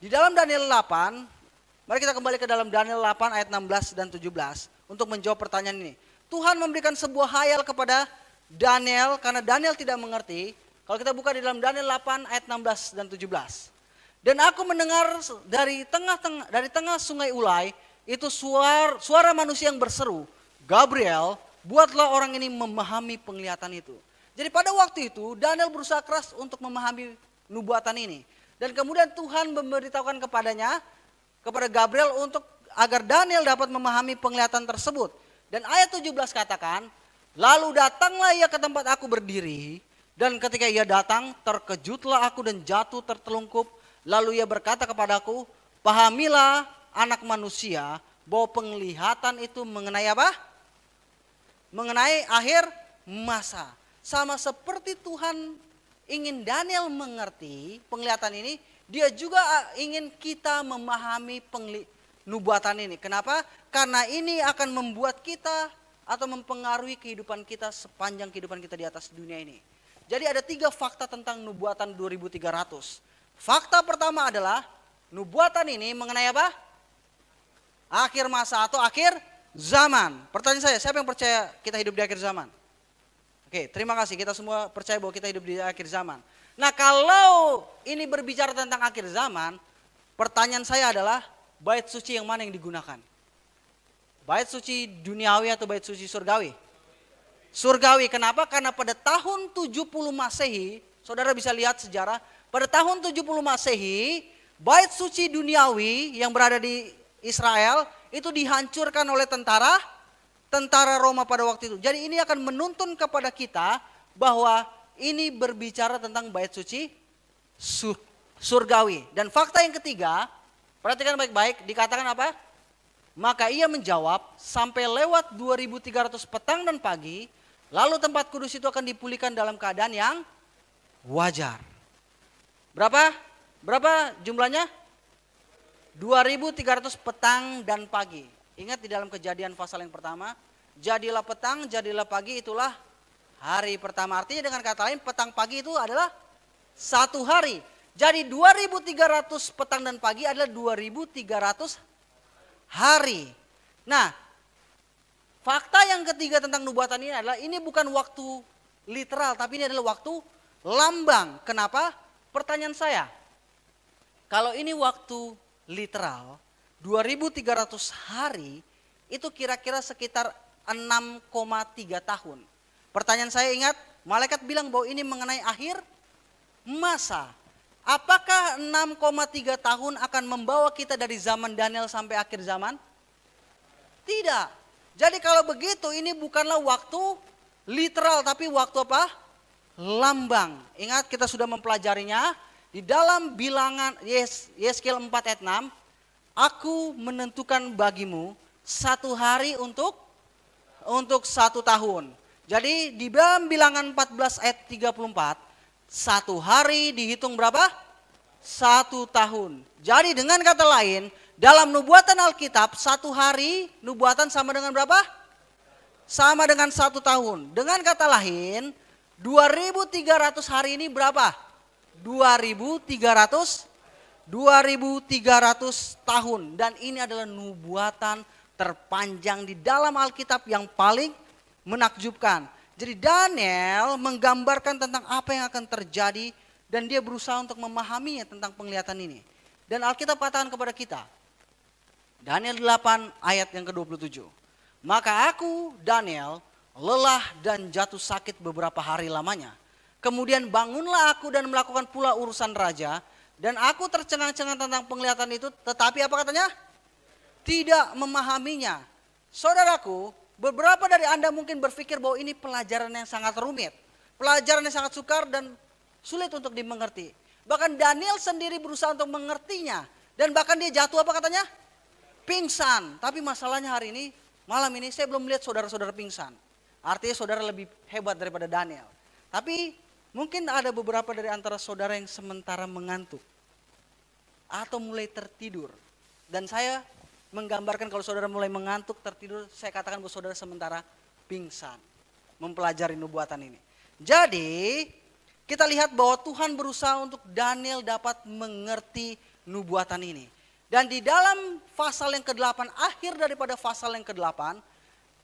di dalam Daniel 8, mari kita kembali ke dalam Daniel 8 ayat 16 dan 17 untuk menjawab pertanyaan ini. Tuhan memberikan sebuah hayal kepada Daniel karena Daniel tidak mengerti. Kalau kita buka di dalam Daniel 8 ayat 16 dan 17. Dan aku mendengar dari tengah sungai Ulai itu suara manusia yang berseru, Gabriel, buatlah orang ini memahami penglihatan itu. Jadi pada waktu itu Daniel berusaha keras untuk memahami nubuatan ini. Dan kemudian Tuhan memberitahukan kepada Gabriel agar Daniel dapat memahami penglihatan tersebut. Dan ayat 17 katakan, lalu datanglah ia ke tempat aku berdiri, dan ketika ia datang terkejutlah aku dan jatuh tertelungkup. Lalu ia berkata kepadaku, pahamilah anak manusia bahwa penglihatan itu mengenai apa? Mengenai akhir masa. Sama seperti Tuhan ingin Daniel mengerti penglihatan ini, dia juga ingin kita memahami nubuatan ini. Kenapa? Karena ini akan membuat kita atau mempengaruhi kehidupan kita sepanjang kehidupan kita di atas dunia ini. Jadi ada 3 fakta tentang nubuatan 2300. Fakta pertama adalah nubuatan ini mengenai apa? Akhir masa atau akhir zaman. Pertanyaan saya, siapa yang percaya kita hidup di akhir zaman? Oke, terima kasih. Kita semua percaya bahwa kita hidup di akhir zaman. Nah, kalau ini berbicara tentang akhir zaman, pertanyaan saya adalah bait suci yang mana yang digunakan? Bait suci duniawi atau bait suci surgawi? Surgawi. Kenapa? Karena pada tahun 70 Masehi, saudara bisa lihat sejarah, pada tahun 70 Masehi, bait suci duniawi yang berada di Israel itu dihancurkan oleh tentara Roma pada waktu itu. Jadi ini akan menuntun kepada kita bahwa ini berbicara tentang bait suci surgawi. Dan fakta yang ketiga, perhatikan baik-baik, dikatakan apa? Maka ia menjawab, sampai lewat 2300 petang dan pagi, lalu tempat kudus itu akan dipulihkan dalam keadaan yang wajar. Berapa jumlahnya? 2300 petang dan pagi. Ingat di dalam Kejadian pasal yang pertama, jadilah petang, jadilah pagi, itulah hari pertama. Artinya dengan kata lain, petang pagi itu adalah satu hari. Jadi 2300 petang dan pagi adalah 2300 hari. Nah, fakta yang ketiga tentang nubuatan ini adalah ini bukan waktu literal, tapi ini adalah waktu lambang. Kenapa? Pertanyaan saya, kalau ini waktu literal, 2300 hari itu kira-kira sekitar 6,3 tahun. Pertanyaan saya, ingat, malaikat bilang bahwa ini mengenai akhir masa. Apakah 6,3 tahun akan membawa kita dari zaman Daniel sampai akhir zaman? Tidak. Jadi kalau begitu ini bukanlah waktu literal, tapi waktu apa? Lambang. Ingat, kita sudah mempelajarinya di dalam bilangan Yeskiel 4 ayat 6. Aku menentukan bagimu satu hari untuk 1 tahun. Jadi di dalam bilangan 14 ayat 34, satu hari dihitung berapa? 1 tahun. Jadi dengan kata lain, dalam nubuatan Alkitab, satu hari nubuatan sama dengan berapa? Sama dengan 1 tahun. Dengan kata lain, 2300 hari ini berapa? 2300 tahun. Dan ini adalah nubuatan terpanjang di dalam Alkitab yang paling menakjubkan. Jadi Daniel menggambarkan tentang apa yang akan terjadi dan dia berusaha untuk memahaminya tentang penglihatan ini. Dan Alkitab katakan kepada kita, Daniel 8 ayat yang ke-27. Maka aku, Daniel, lelah dan jatuh sakit beberapa hari lamanya. Kemudian bangunlah aku dan melakukan pula urusan raja. Dan aku tercengang-cengang tentang penglihatan itu, tetapi apa katanya? Tidak memahaminya. Saudaraku, beberapa dari Anda mungkin berpikir bahwa ini pelajaran yang sangat rumit. Pelajaran yang sangat sukar dan sulit untuk dimengerti. Bahkan Daniel sendiri berusaha untuk mengertinya. Dan bahkan dia jatuh apa katanya? Pingsan. Tapi masalahnya hari ini, malam ini saya belum melihat saudara-saudara pingsan. Artinya saudara lebih hebat daripada Daniel. Tapi mungkin ada beberapa dari antara saudara yang sementara mengantuk. Atau mulai tertidur. Dan saya menggambarkan kalau saudara mulai mengantuk, tertidur, saya katakan bahwa saudara sementara pingsan. Mempelajari nubuatan ini. Jadi kita lihat bahwa Tuhan berusaha untuk Daniel dapat mengerti nubuatan ini. Dan di dalam pasal yang ke-8, akhir daripada pasal yang ke-8,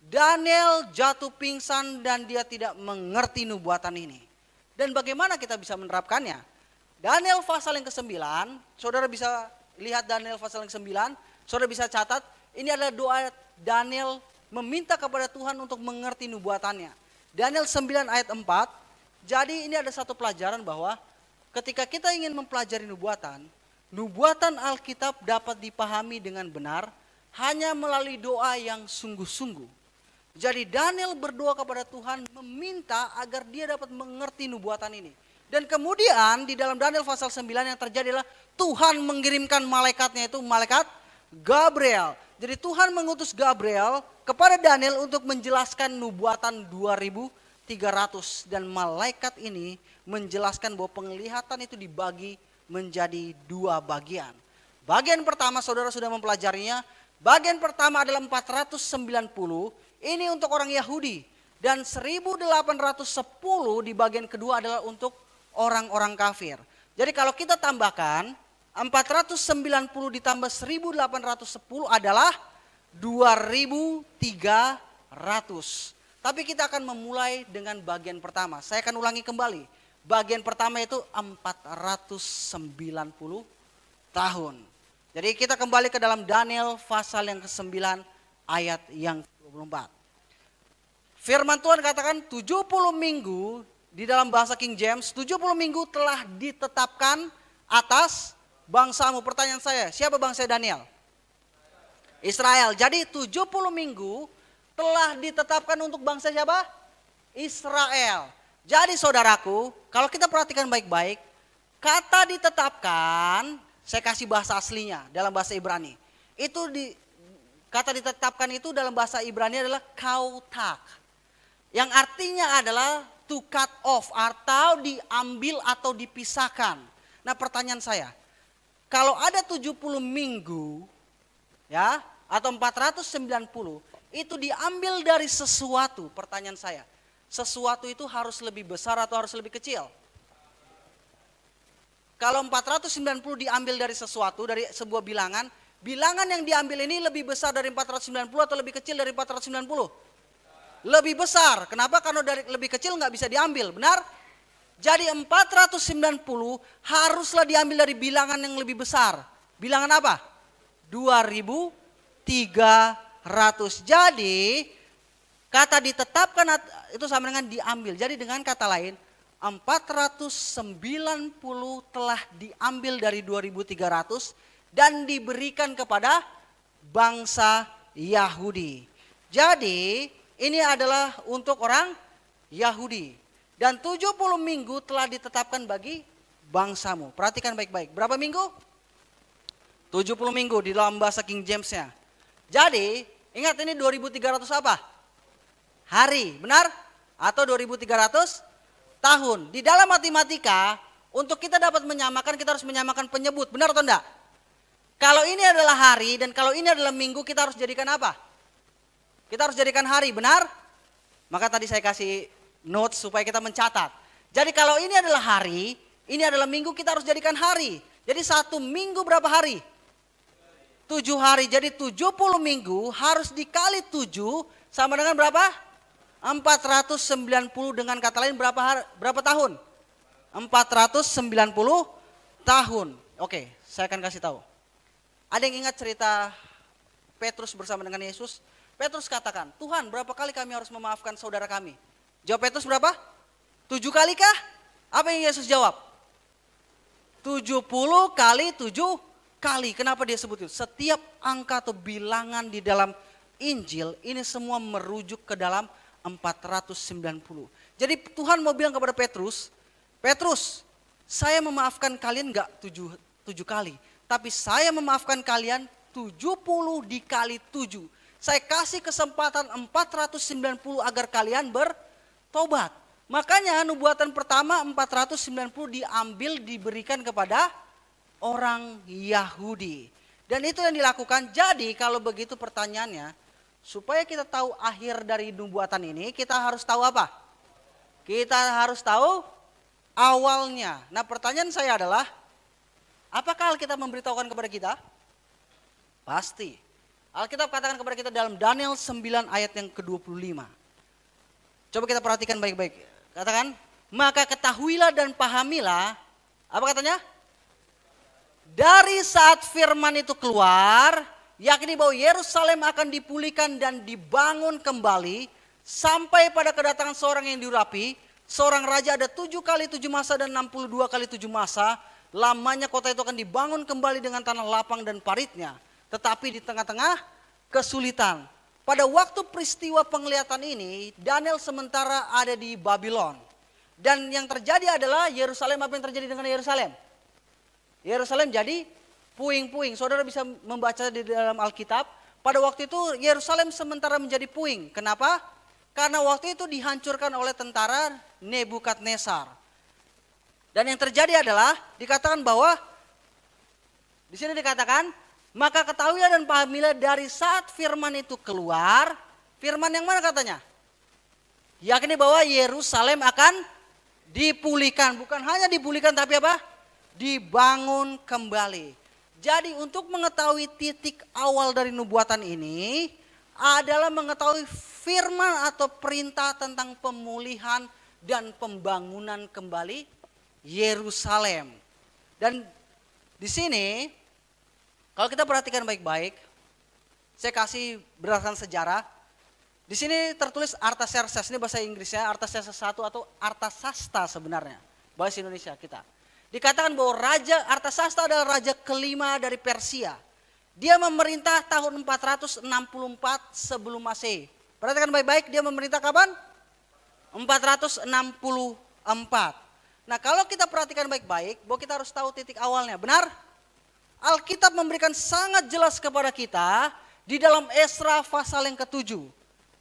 Daniel jatuh pingsan dan dia tidak mengerti nubuatan ini. Dan bagaimana kita bisa menerapkannya? Daniel pasal yang ke-9, saudara bisa lihat Daniel pasal yang ke-9, saudara bisa catat, ini adalah doa Daniel meminta kepada Tuhan untuk mengerti nubuatannya. Daniel 9 ayat 4, jadi ini ada satu pelajaran bahwa ketika kita ingin mempelajari nubuatan Alkitab dapat dipahami dengan benar hanya melalui doa yang sungguh-sungguh. Jadi Daniel berdoa kepada Tuhan meminta agar dia dapat mengerti nubuatan ini. Dan kemudian di dalam Daniel pasal 9 yang terjadi adalah Tuhan mengirimkan malaikatnya, itu malaikat Gabriel. Jadi Tuhan mengutus Gabriel kepada Daniel untuk menjelaskan nubuatan 2300. Dan malaikat ini menjelaskan bahwa penglihatan itu dibagi menjadi dua bagian. Bagian pertama saudara sudah mempelajarinya. Bagian pertama adalah 490. Ini untuk orang Yahudi. Dan 1810 di bagian kedua adalah untuk orang-orang kafir. Jadi kalau kita tambahkan 490 ditambah 1810 adalah 2300. Tapi kita akan memulai dengan bagian pertama. Saya akan ulangi kembali. Bagian pertama itu 490 tahun. Jadi kita kembali ke dalam Daniel pasal yang ke-9 ayat yang ke-24. Firman Tuhan katakan 70 minggu di dalam bahasa King James, 70 minggu telah ditetapkan atas bangsamu. Pertanyaan saya, siapa bangsa Daniel? Israel. Jadi 70 minggu telah ditetapkan untuk bangsa siapa? Israel. Jadi saudaraku, kalau kita perhatikan baik-baik, kata ditetapkan, saya kasih bahasa aslinya dalam bahasa Ibrani. Kata ditetapkan itu dalam bahasa Ibrani adalah kautak. Yang artinya adalah to cut off atau diambil atau dipisahkan. Nah pertanyaan saya, kalau ada 70 minggu ya atau 490 itu diambil dari sesuatu, pertanyaan saya, sesuatu itu harus lebih besar atau harus lebih kecil? Kalau 490 diambil dari sesuatu, dari sebuah bilangan, bilangan yang diambil ini lebih besar dari 490 atau lebih kecil dari 490? Lebih besar. Kenapa? Karena dari lebih kecil nggak bisa diambil, benar? Jadi 490 haruslah diambil dari bilangan yang lebih besar. Bilangan apa? 2300. Jadi kata ditetapkan itu sama dengan diambil. Jadi dengan kata lain 490 telah diambil dari 2300 dan diberikan kepada bangsa Yahudi. Jadi ini adalah untuk orang Yahudi. Dan 70 minggu telah ditetapkan bagi bangsamu. Perhatikan baik-baik. Berapa minggu? 70 minggu di dalam bahasa King James-nya. Jadi ingat ini 2300 apa? Hari, benar? Atau 2300 tahun. Di dalam matematika, untuk kita dapat menyamakan, kita harus menyamakan penyebut. Benar atau enggak? Kalau ini adalah hari dan kalau ini adalah minggu, kita harus jadikan apa? Kita harus jadikan hari, benar? Maka tadi saya kasih notes supaya kita mencatat. Jadi kalau ini adalah hari, ini adalah minggu, kita harus jadikan hari. Jadi satu minggu berapa hari? 7 hari. Jadi 70 minggu harus dikali 7 sama dengan berapa? 490 dengan kata lain berapa tahun? 490 tahun. Oke, saya akan kasih tahu. Ada yang ingat cerita Petrus bersama dengan Yesus? Petrus katakan, Tuhan berapa kali kami harus memaafkan saudara kami? Jawab Petrus berapa? 7 kali kah? Apa yang Yesus jawab? 70 kali 7 kali. Kenapa dia sebut itu? Setiap angka atau bilangan di dalam Injil ini semua merujuk ke dalam 490. Jadi Tuhan mau bilang kepada Petrus, Petrus, saya memaafkan kalian enggak 7 kali. Tapi saya memaafkan kalian 70 dikali 7. Saya kasih kesempatan 490 agar kalian bertobat. Makanya nubuatan pertama 490 diambil diberikan kepada orang Yahudi. Dan itu yang dilakukan. Jadi kalau begitu pertanyaannya, supaya kita tahu akhir dari nubuatan ini, kita harus tahu apa? Kita harus tahu awalnya. Nah pertanyaan saya adalah, apakah Alkitab memberitahukan kepada kita? Pasti. Alkitab katakan kepada kita dalam Daniel 9 ayat yang ke-25. Coba kita perhatikan baik-baik. Katakan, maka ketahuilah dan pahamilah, apa katanya? Dari saat firman itu keluar, yakni bahwa Yerusalem akan dipulihkan dan dibangun kembali, sampai pada kedatangan seorang yang diurapi, seorang raja ada 7 kali 7 masa dan 62 kali 7 masa, lamanya kota itu akan dibangun kembali dengan tanah lapang dan paritnya. Tetapi di tengah-tengah kesulitan. Pada waktu peristiwa penglihatan ini, Daniel sementara ada di Babylon. Dan yang terjadi adalah Yerusalem, apa yang terjadi dengan Yerusalem? Yerusalem jadi puing-puing. Saudara bisa membaca di dalam Alkitab. Pada waktu itu Yerusalem sementara menjadi puing. Kenapa? Karena waktu itu dihancurkan oleh tentara Nebukadnezar. Dan yang terjadi adalah dikatakan bahwa di sini dikatakan, maka ketahuilah dan pahamilah dari saat firman itu keluar. Firman yang mana katanya? Yakni bahwa Yerusalem akan dipulihkan. Bukan hanya dipulihkan tapi apa? Dibangun kembali. Jadi untuk mengetahui titik awal dari nubuatan ini adalah mengetahui firman atau perintah tentang pemulihan dan pembangunan kembali Yerusalem. Dan di sini kalau kita perhatikan baik-baik, saya kasih berdasarkan sejarah. Di sini tertulis Artaxerxes, ini bahasa Inggrisnya Artaxerxes I atau Artasasta sebenarnya, bahasa Indonesia kita. Dikatakan bahwa Raja Artasasta adalah raja kelima dari Persia. Dia memerintah tahun 464 sebelum Masehi. Perhatikan baik-baik, dia memerintah kapan? 464. Nah kalau kita perhatikan baik-baik, bahwa kita harus tahu titik awalnya, benar? Alkitab memberikan sangat jelas kepada kita di dalam Esra pasal yang ke-7.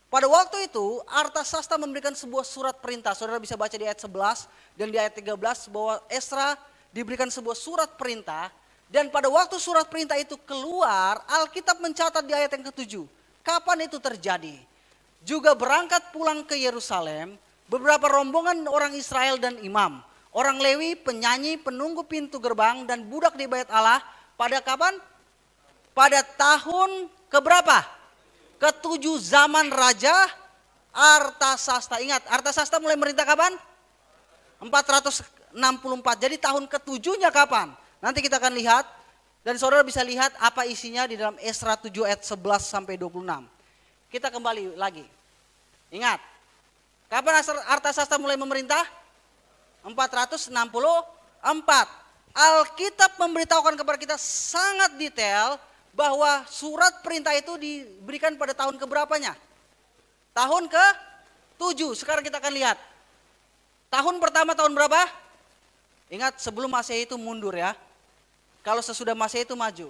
Pada waktu itu Artasasta memberikan sebuah surat perintah. Saudara bisa baca di ayat 11 dan di ayat 13 bahwa Esra diberikan sebuah surat perintah. Dan pada waktu surat perintah itu keluar, Alkitab mencatat di ayat yang ke-7. Kapan itu terjadi? Juga berangkat pulang ke Yerusalem beberapa rombongan orang Israel dan imam, orang Lewi, penyanyi, penunggu pintu gerbang dan budak di bait Allah. Pada kapan? Pada tahun keberapa? Ke-7 zaman Raja Artasasta. Ingat, Artasasta mulai merintah kapan? 464. Jadi tahun ke-7-nya kapan? Nanti kita akan lihat. Dan saudara bisa lihat apa isinya di dalam Esra 7 ayat 11 sampai 26. Kita kembali lagi. Ingat, kapan Artasasta mulai memerintah? 464. Alkitab memberitahukan kepada kita sangat detail bahwa surat perintah itu diberikan pada tahun keberapanya? Tahun ke-7. Sekarang kita akan lihat. Tahun pertama tahun berapa? Ingat sebelum Masehi itu mundur ya. Kalau sesudah Masehi itu maju.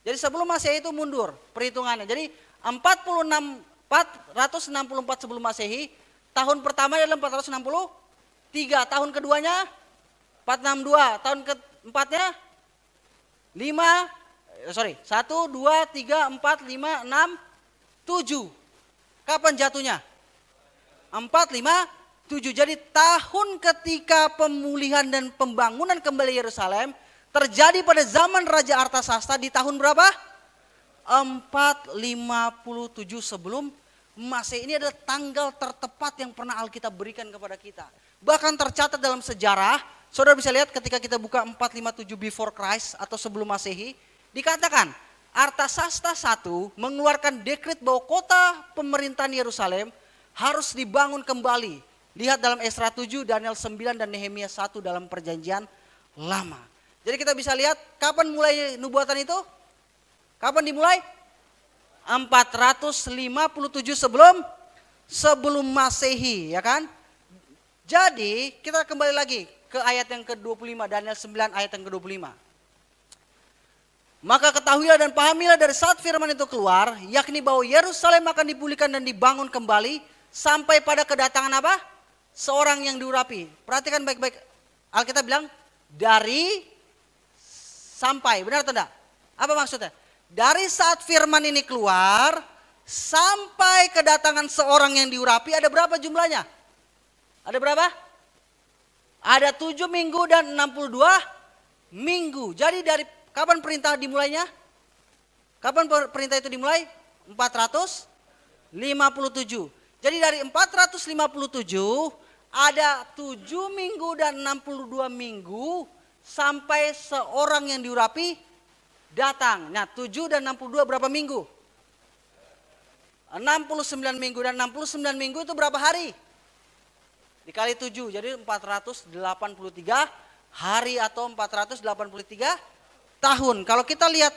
Jadi sebelum Masehi itu mundur perhitungannya. Jadi 464 sebelum Masehi. Tahun pertama adalah 463. Tahun keduanya 462. Tahun keempatnya 1, 2, 3, 4, 5, 6, 7. Kapan jatuhnya? 4, 5, 7. Jadi tahun ketika pemulihan dan pembangunan kembali Yerusalem terjadi pada zaman Raja Artasasta di tahun berapa? 457 sebelum Masehi. Ini adalah tanggal tertepat yang pernah Alkitab berikan kepada kita. Bahkan tercatat dalam sejarah, saudara bisa lihat ketika kita buka 457 before Christ atau sebelum Masehi. Dikatakan Artasasta I mengeluarkan dekret bahwa kota pemerintahan Yerusalem harus dibangun kembali. Lihat dalam Esra 7, Daniel 9 dan Nehemia 1 dalam perjanjian lama. Jadi kita bisa lihat kapan mulai nubuatan itu? Kapan dimulai? 457 sebelum sebelum Masehi, ya kan? Jadi kita kembali lagi ke ayat yang ke-25, Daniel 9 ayat yang ke-25. Maka ketahuilah dan pahamilah dari saat firman itu keluar, yakni bahwa Yerusalem akan dipulihkan dan dibangun kembali sampai pada kedatangan apa? Seorang yang diurapi. Perhatikan baik-baik, Alkitab bilang dari sampai, benar atau tidak? Apa maksudnya? Dari saat firman ini keluar sampai kedatangan seorang yang diurapi, ada berapa jumlahnya? Ada berapa? Ada 7 minggu dan 62 minggu. Jadi dari kapan perintah dimulainya? Kapan perintah itu dimulai? 457. Jadi dari 457 ada 7 minggu dan 62 minggu sampai seorang yang diurapi datang. Nah 7 dan 62 berapa minggu? 69 minggu, dan 69 minggu itu berapa hari? Dikali 7, jadi 483 hari atau 483 tahun. Kalau kita lihat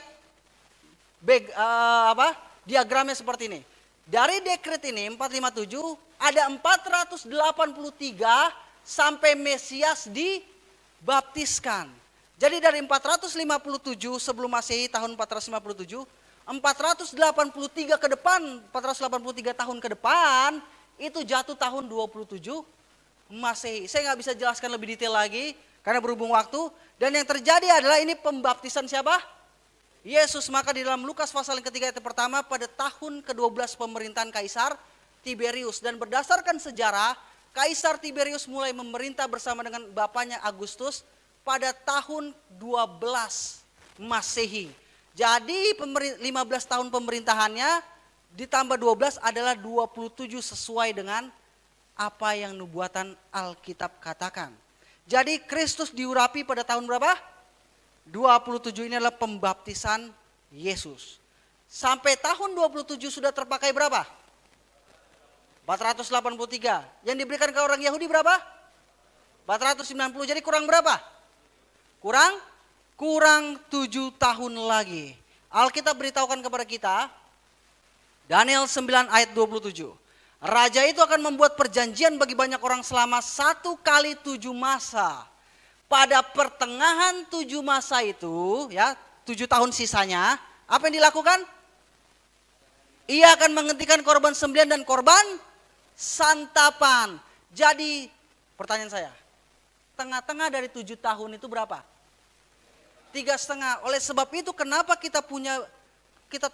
diagramnya seperti ini. Dari dekret ini 457 ada 483 sampai Mesias dibaptiskan. Jadi dari 457 sebelum Masehi tahun 457, 483 ke depan, 483 tahun ke depan itu jatuh tahun 27 Masehi. Saya nggak bisa jelaskan lebih detail lagi karena berhubung waktu. Dan yang terjadi adalah ini pembaptisan siapa? Yesus. Maka di dalam Lukas pasal yang ketiga ayat pertama, pada tahun ke-12 pemerintahan Kaisar Tiberius. Dan berdasarkan sejarah, Kaisar Tiberius mulai memerintah bersama dengan bapaknya Agustus pada tahun 12 Masehi. Jadi 15 tahun pemerintahannya ditambah 12 adalah 27 sesuai dengan apa yang nubuatan Alkitab katakan. Jadi Kristus diurapi pada tahun berapa? 27, ini adalah pembaptisan Yesus. Sampai tahun 27 sudah terpakai berapa? 483. Yang diberikan ke orang Yahudi berapa? 490. Jadi kurang berapa? Kurang 7 tahun lagi. Alkitab beritahukan kepada kita, Daniel 9 ayat 27. Raja itu akan membuat perjanjian bagi banyak orang selama 1 kali 7 masa. Pada pertengahan 7 masa itu, ya 7 tahun sisanya, apa yang dilakukan? Ia akan menghentikan korban sembelihan dan korban santapan. Jadi pertanyaan saya, tengah-tengah dari 7 tahun itu berapa? 3,5. Oleh sebab itu kenapa kita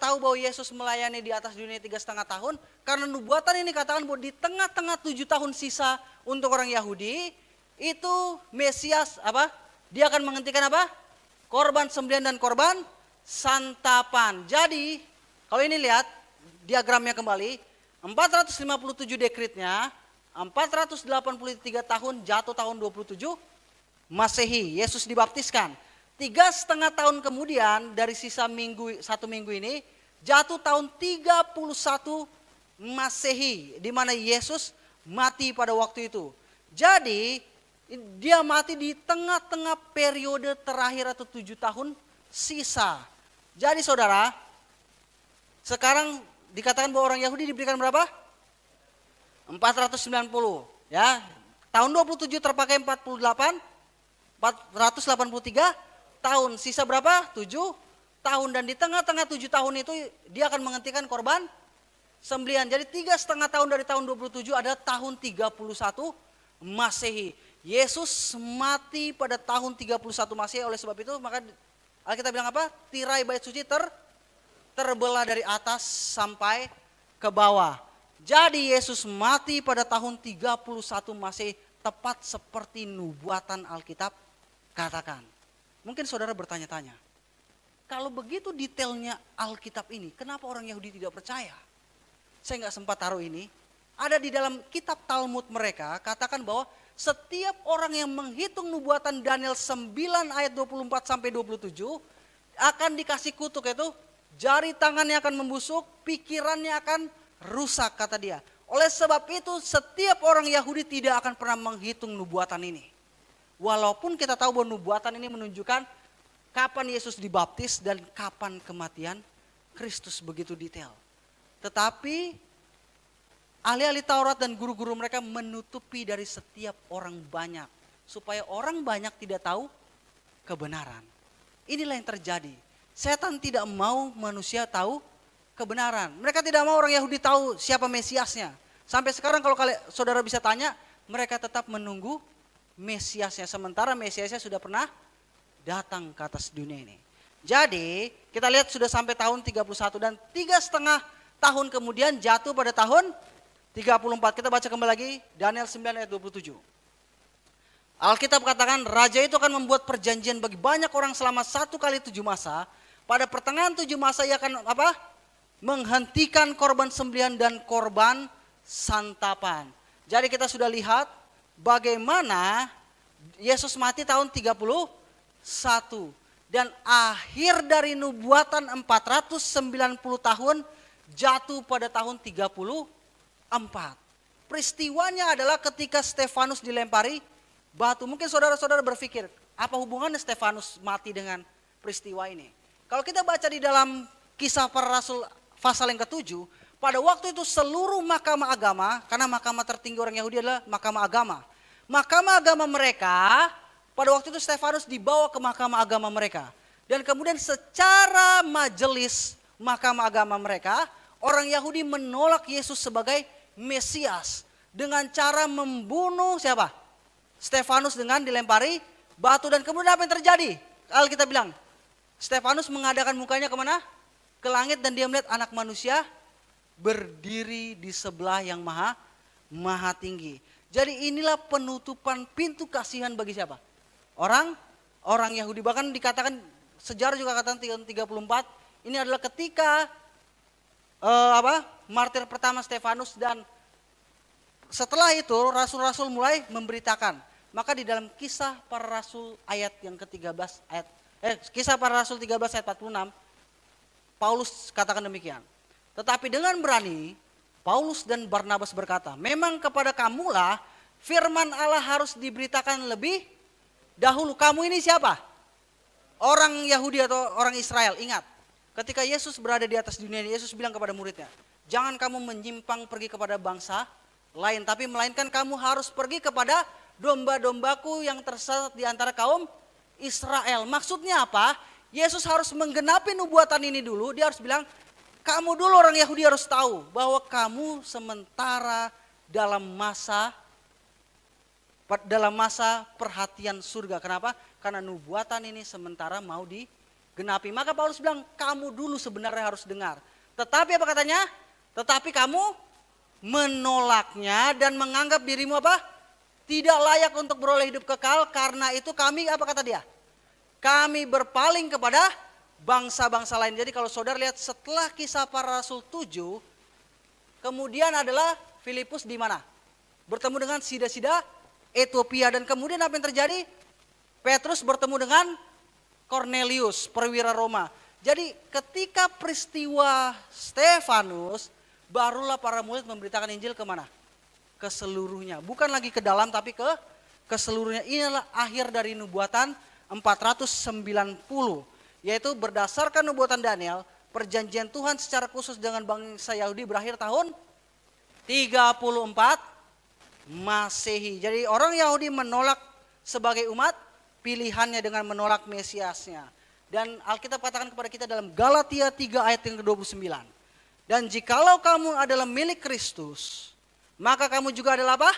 tahu bahwa Yesus melayani di atas dunia 3,5 tahun. Karena nubuatan ini katakan bahwa di tengah-tengah 7 tahun sisa untuk orang Yahudi, itu Mesias apa? Dia akan menghentikan apa? Korban sembelihan dan korban santapan. Jadi kalau ini lihat diagramnya kembali, 457 dekretnya, 483 tahun jatuh tahun 27 Masehi, Yesus dibaptiskan. 3,5 tahun kemudian dari sisa 1 minggu ini jatuh tahun 31 Masehi, di mana Yesus mati pada waktu itu. Jadi dia mati di tengah-tengah periode terakhir atau 7 tahun sisa. Jadi saudara, sekarang dikatakan bahwa orang Yahudi diberikan berapa? 490, ya. Tahun 27 terpakai 483 tahun, sisa berapa? 7 tahun. Dan di tengah-tengah 7 tahun itu dia akan menghentikan korban sembelihan. Jadi 3,5 tahun dari tahun 27 ada tahun 31 Masehi. Yesus mati pada tahun 31 Masehi. Oleh sebab itu maka Alkitab bilang apa? Tirai bait suci terbelah dari atas sampai ke bawah. Jadi Yesus mati pada tahun 31 Masehi, tepat seperti nubuatan Alkitab katakan. Mungkin saudara bertanya-tanya, kalau begitu detailnya Alkitab ini, kenapa orang Yahudi tidak percaya? Saya nggak sempat taruh ini. Ada di dalam kitab Talmud mereka, katakan bahwa setiap orang yang menghitung nubuatan Daniel 9 ayat 24 sampai 27, akan dikasih kutuk, itu jari tangannya akan membusuk, pikirannya akan rusak, kata dia. Oleh sebab itu setiap orang Yahudi tidak akan pernah menghitung nubuatan ini. Walaupun kita tahu bahwa nubuatan ini menunjukkan kapan Yesus dibaptis dan kapan kematian Kristus begitu detail. Tetapi ahli-ahli Taurat dan guru-guru mereka menutupi dari setiap orang banyak. Supaya orang banyak tidak tahu kebenaran. Inilah yang terjadi. Setan tidak mau manusia tahu kebenaran. Mereka tidak mau orang Yahudi tahu siapa Mesiasnya. Sampai sekarang kalau saudara bisa tanya, mereka tetap menunggu Mesiasnya. Sementara Mesiasnya sudah pernah datang ke atas dunia ini. Jadi kita lihat sudah sampai tahun 31 dan 3,5 tahun kemudian jatuh pada tahun 34. Kita baca kembali lagi Daniel 9 ayat 27. Alkitab katakan raja itu akan membuat perjanjian bagi banyak orang selama 1 kali 7 masa. Pada pertengahan 7 masa ia akan apa? Menghentikan korban sembelihan dan korban santapan. Jadi kita sudah lihat bagaimana Yesus mati tahun 31. Dan akhir dari nubuatan 490 tahun jatuh pada tahun 34. Peristiwanya adalah ketika Stefanus dilempari batu. Mungkin saudara-saudara berpikir, apa hubungannya Stefanus mati dengan peristiwa ini? Kalau kita baca di dalam Kisah Para Rasul pasal yang ke-7, pada waktu itu seluruh mahkamah agama, karena mahkamah tertinggi orang Yahudi adalah mahkamah agama. Mahkamah agama mereka, pada waktu itu Stefanus dibawa ke mahkamah agama mereka. Dan kemudian secara majelis mahkamah agama mereka, orang Yahudi menolak Yesus sebagai Mesias. Dengan cara membunuh siapa? Stefanus dengan dilempari batu. Dan kemudian apa yang terjadi? Alkitab bilang, Stefanus mengadakan mukanya kemana? Ke langit dan dia melihat anak manusia berdiri di sebelah yang maha tinggi. Jadi inilah penutupan pintu kasihan bagi siapa? Orang Yahudi. Bahkan dikatakan, sejarah juga katakan 34, ini adalah ketika martir pertama Stefanus. Dan setelah itu rasul-rasul mulai memberitakan. Maka di dalam Kisah Para Rasul ayat yang ke-13 Kisah Para Rasul 13 ayat 46, Paulus katakan demikian. Tetapi dengan berani Paulus dan Barnabas berkata, memang kepada kamulah firman Allah harus diberitakan lebih dahulu. Kamu ini siapa? Orang Yahudi atau orang Israel. Ingat, ketika Yesus berada di atas dunia ini, Yesus bilang kepada muridnya, jangan kamu menyimpang pergi kepada bangsa lain, tapi melainkan kamu harus pergi kepada domba-dombaku yang tersesat di antara kaum Israel. Maksudnya apa? Yesus harus menggenapi nubuatan ini dulu. Dia harus bilang, kamu dulu orang Yahudi harus tahu bahwa kamu sementara dalam masa perhatian surga. Kenapa? Karena nubuatan ini sementara mau digenapi. Maka Paulus bilang, kamu dulu sebenarnya harus dengar. Tetapi apa katanya? Tetapi kamu menolaknya dan menganggap dirimu apa? Tidak layak untuk beroleh hidup kekal. Karena itu kami, apa kata dia? Kami berpaling kepada bangsa-bangsa lain. Jadi kalau saudara lihat setelah Kisah Para Rasul 7, kemudian adalah Filipus di mana? Bertemu dengan sida-sida Ethiopia. Dan kemudian apa yang terjadi? Petrus bertemu dengan Cornelius, perwira Roma. Jadi ketika peristiwa Stefanus, barulah para murid memberitakan Injil kemana? Ke seluruhnya. Bukan lagi ke dalam tapi ke seluruhnya. Inilah akhir dari nubuatan 490. Yaitu berdasarkan nubuatan Daniel, perjanjian Tuhan secara khusus dengan bangsa Yahudi berakhir tahun 34 Masehi. Jadi orang Yahudi menolak sebagai umat pilihannya dengan menolak Mesiasnya. Dan Alkitab katakan kepada kita dalam Galatia 3 ayat yang ke-29. Dan jikalau kamu adalah milik Kristus, maka kamu juga adalah apa?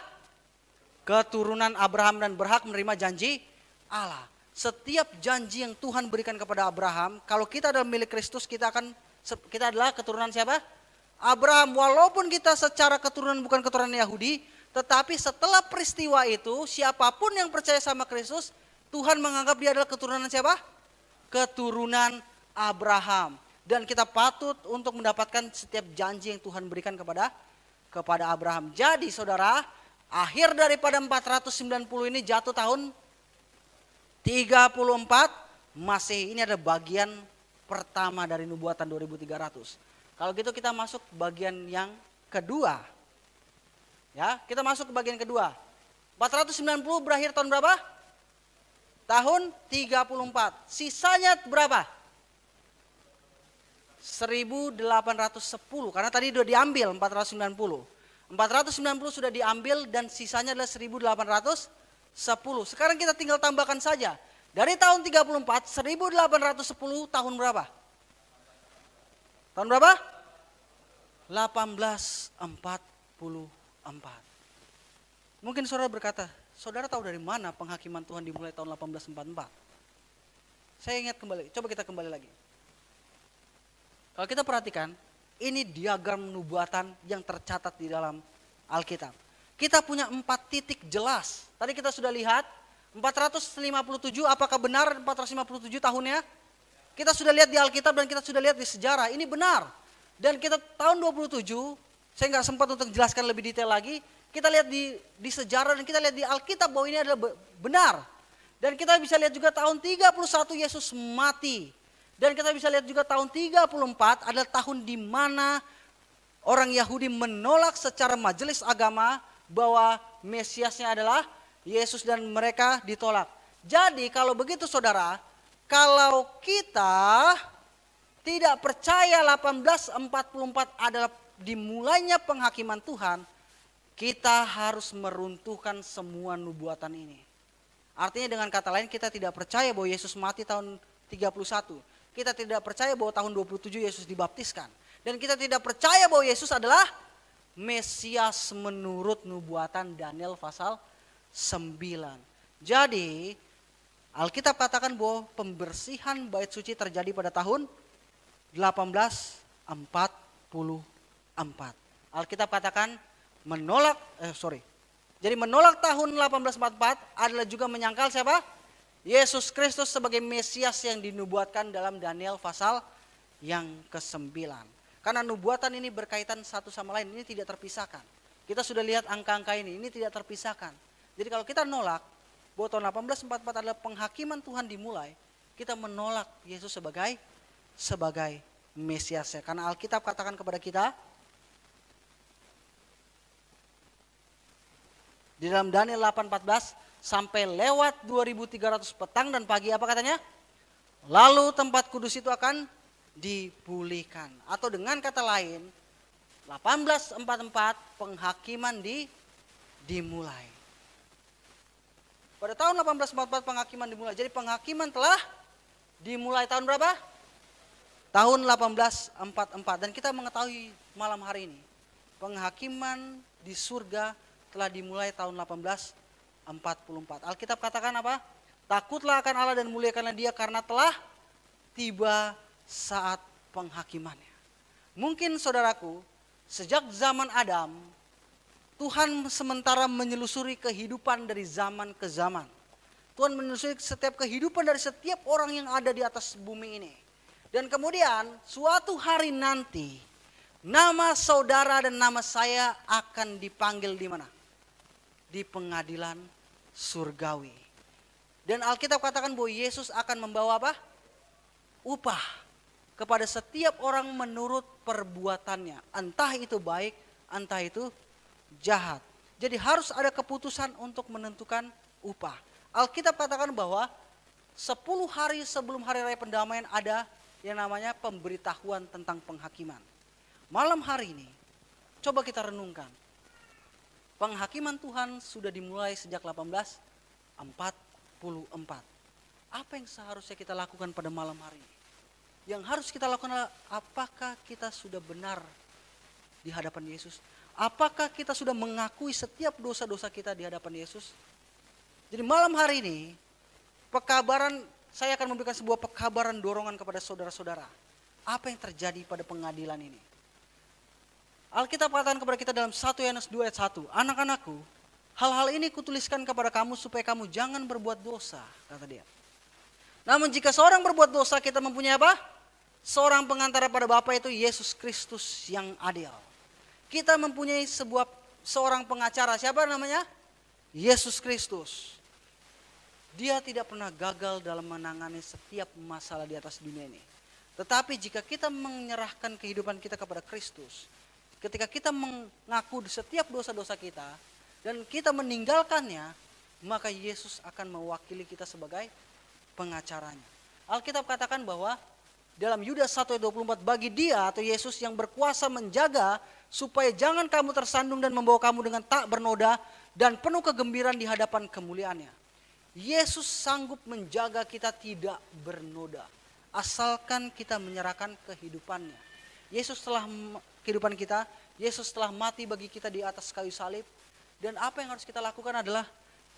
Keturunan Abraham dan berhak menerima janji Allah. Setiap janji yang Tuhan berikan kepada Abraham, kalau kita adalah milik Kristus, kita adalah keturunan siapa? Abraham. Walaupun kita secara keturunan bukan keturunan Yahudi, tetapi setelah peristiwa itu, siapapun yang percaya sama Kristus, Tuhan menganggap dia adalah keturunan siapa? Keturunan Abraham. Dan kita patut untuk mendapatkan setiap janji yang Tuhan berikan kepada Abraham. Jadi saudara, akhir daripada 490 ini jatuh tahun 34 Masehi. Ini ada bagian pertama dari nubuatan 2300. Kalau gitu kita masuk bagian yang kedua. Ya, kita masuk ke bagian kedua. 490 berakhir tahun berapa? Tahun 34. Sisanya berapa? 1810. Karena tadi sudah diambil 490. 490 sudah diambil dan sisanya adalah 1810. Sekarang kita tinggal tambahkan saja. Dari tahun 34, 1810 tahun berapa? Tahun berapa? 1844. Mungkin saudara berkata, saudara tahu dari mana penghakiman Tuhan dimulai tahun 1844? Saya ingat kembali, coba kita kembali lagi. Kalau kita perhatikan, ini diagram nubuatan yang tercatat di dalam Alkitab. Kita punya 4 titik jelas. Tadi kita sudah lihat 457, apakah benar 457 tahunnya? Kita sudah lihat di Alkitab dan kita sudah lihat di sejarah, ini benar. Dan kita tahun 27, saya nggak sempat untuk jelaskan lebih detail lagi. Kita lihat di sejarah dan kita lihat di Alkitab bahwa ini adalah benar. Dan kita bisa lihat juga tahun 31 Yesus mati. Dan kita bisa lihat juga tahun 34 adalah tahun di mana orang Yahudi menolak secara majelis agama bahwa Mesiasnya adalah Yesus dan mereka ditolak. Jadi kalau begitu saudara, kalau kita tidak percaya 1844 adalah dimulainya penghakiman Tuhan, kita harus meruntuhkan semua nubuatan ini. Artinya dengan kata lain kita tidak percaya bahwa Yesus mati tahun 31. Kita tidak percaya bahwa tahun 27 Yesus dibaptiskan. Dan kita tidak percaya bahwa Yesus adalah Mesias menurut nubuatan Daniel pasal 9. Jadi Alkitab katakan bahwa pembersihan bait suci terjadi pada tahun 1844. Alkitab katakan Jadi menolak tahun 1844 adalah juga menyangkal siapa? Yesus Kristus sebagai Mesias yang dinubuatkan dalam Daniel pasal yang ke-9. Karena nubuatan ini berkaitan satu sama lain, ini tidak terpisahkan. Kita sudah lihat angka-angka ini tidak terpisahkan. Jadi kalau kita nolak bahwa tahun 1844 adalah penghakiman Tuhan dimulai, kita menolak Yesus sebagai Mesiasnya. Karena Alkitab katakan kepada kita, di dalam Daniel 8:14, sampai lewat 2300 petang dan pagi apa katanya? Lalu tempat kudus itu akan dipulihkan. Atau dengan kata lain, 1844 penghakiman dimulai. Pada tahun 1844 penghakiman dimulai. Jadi penghakiman telah dimulai tahun berapa? Tahun 1844. Dan kita mengetahui malam hari ini, penghakiman di surga telah dimulai tahun 1844. Alkitab katakan apa? Takutlah akan Allah dan muliakanlah Dia karena telah tiba saat penghakimannya. Mungkin saudaraku, sejak zaman Adam, Tuhan sementara menyelusuri kehidupan dari zaman ke zaman. Tuhan menelusuri setiap kehidupan dari setiap orang yang ada di atas bumi ini. Dan kemudian suatu hari nanti, nama saudara dan nama saya akan dipanggil di mana? Di pengadilan surgawi. Dan Alkitab katakan bahwa Yesus akan membawa apa? Upah kepada setiap orang menurut perbuatannya. Entah itu baik, entah itu jahat. Jadi harus ada keputusan untuk menentukan upah. Alkitab katakan bahwa 10 hari sebelum hari raya pendamaian ada yang namanya pemberitahuan tentang penghakiman. Malam hari ini coba kita renungkan. Penghakiman Tuhan sudah dimulai sejak 1844. Apa yang seharusnya kita lakukan pada malam hari ini? Yang harus kita lakukan adalah apakah kita sudah benar di hadapan Yesus? Apakah kita sudah mengakui setiap dosa-dosa kita di hadapan Yesus? Jadi malam hari ini saya akan memberikan sebuah pekabaran dorongan kepada saudara-saudara. Apa yang terjadi pada pengadilan ini? Alkitab katakan kepada kita dalam 1 Yohanes 2 ayat 1, anak-anakku, hal-hal ini kutuliskan kepada kamu supaya kamu jangan berbuat dosa, kata dia. Namun jika seorang berbuat dosa, kita mempunyai apa? Seorang pengantara pada Bapa, itu Yesus Kristus yang adil. Kita mempunyai seorang pengacara, siapa namanya? Yesus Kristus. Dia tidak pernah gagal dalam menangani setiap masalah di atas dunia ini. Tetapi jika kita menyerahkan kehidupan kita kepada Kristus, ketika kita mengaku setiap dosa-dosa kita dan kita meninggalkannya, maka Yesus akan mewakili kita sebagai pengacaranya. Alkitab katakan bahwa dalam Yudas 1 ayat 24, bagi dia atau Yesus yang berkuasa menjaga supaya jangan kamu tersandung dan membawa kamu dengan tak bernoda dan penuh kegembiraan di hadapan kemuliaannya. Yesus sanggup menjaga kita tidak bernoda, asalkan kita menyerahkan kehidupannya. Yesus telah kehidupan kita, Yesus telah mati bagi kita di atas kayu salib. Dan apa yang harus kita lakukan adalah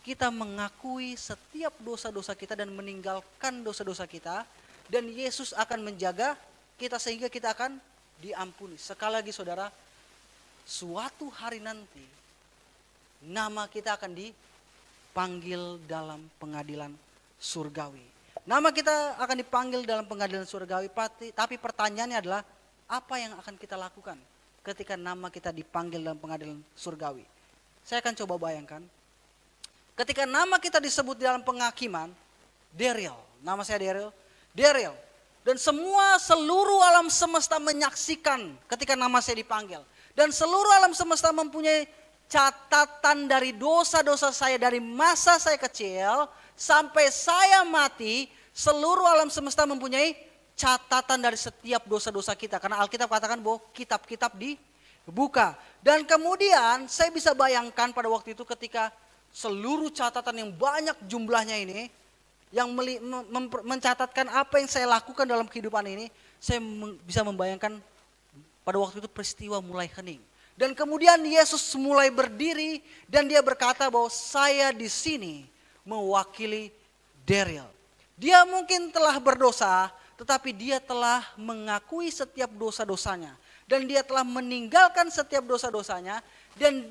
kita mengakui setiap dosa-dosa kita dan meninggalkan dosa-dosa kita. Dan Yesus akan menjaga kita sehingga kita akan diampuni. Sekali lagi saudara, suatu hari nanti nama kita akan dipanggil dalam pengadilan surgawi. Nama kita akan dipanggil dalam pengadilan surgawi, tapi pertanyaannya adalah apa yang akan kita lakukan ketika nama kita dipanggil dalam pengadilan surgawi. Saya akan coba bayangkan, ketika nama kita disebut dalam penghakiman, Daryl, nama saya Daryl, dan seluruh alam semesta menyaksikan ketika nama saya dipanggil. Dan seluruh alam semesta mempunyai catatan dari dosa-dosa saya dari masa saya kecil sampai saya mati. Seluruh alam semesta mempunyai catatan dari setiap dosa-dosa kita. Karena Alkitab katakan bahwa kitab-kitab dibuka. Dan kemudian saya bisa bayangkan pada waktu itu ketika seluruh catatan yang banyak jumlahnya ini, yang mencatatkan apa yang saya lakukan dalam kehidupan ini, saya bisa membayangkan pada waktu itu peristiwa mulai hening. Dan kemudian Yesus mulai berdiri dan dia berkata bahwa saya di sini mewakili Daryl. Dia mungkin telah berdosa, tetapi dia telah mengakui setiap dosa-dosanya. Dan dia telah meninggalkan setiap dosa-dosanya. Dan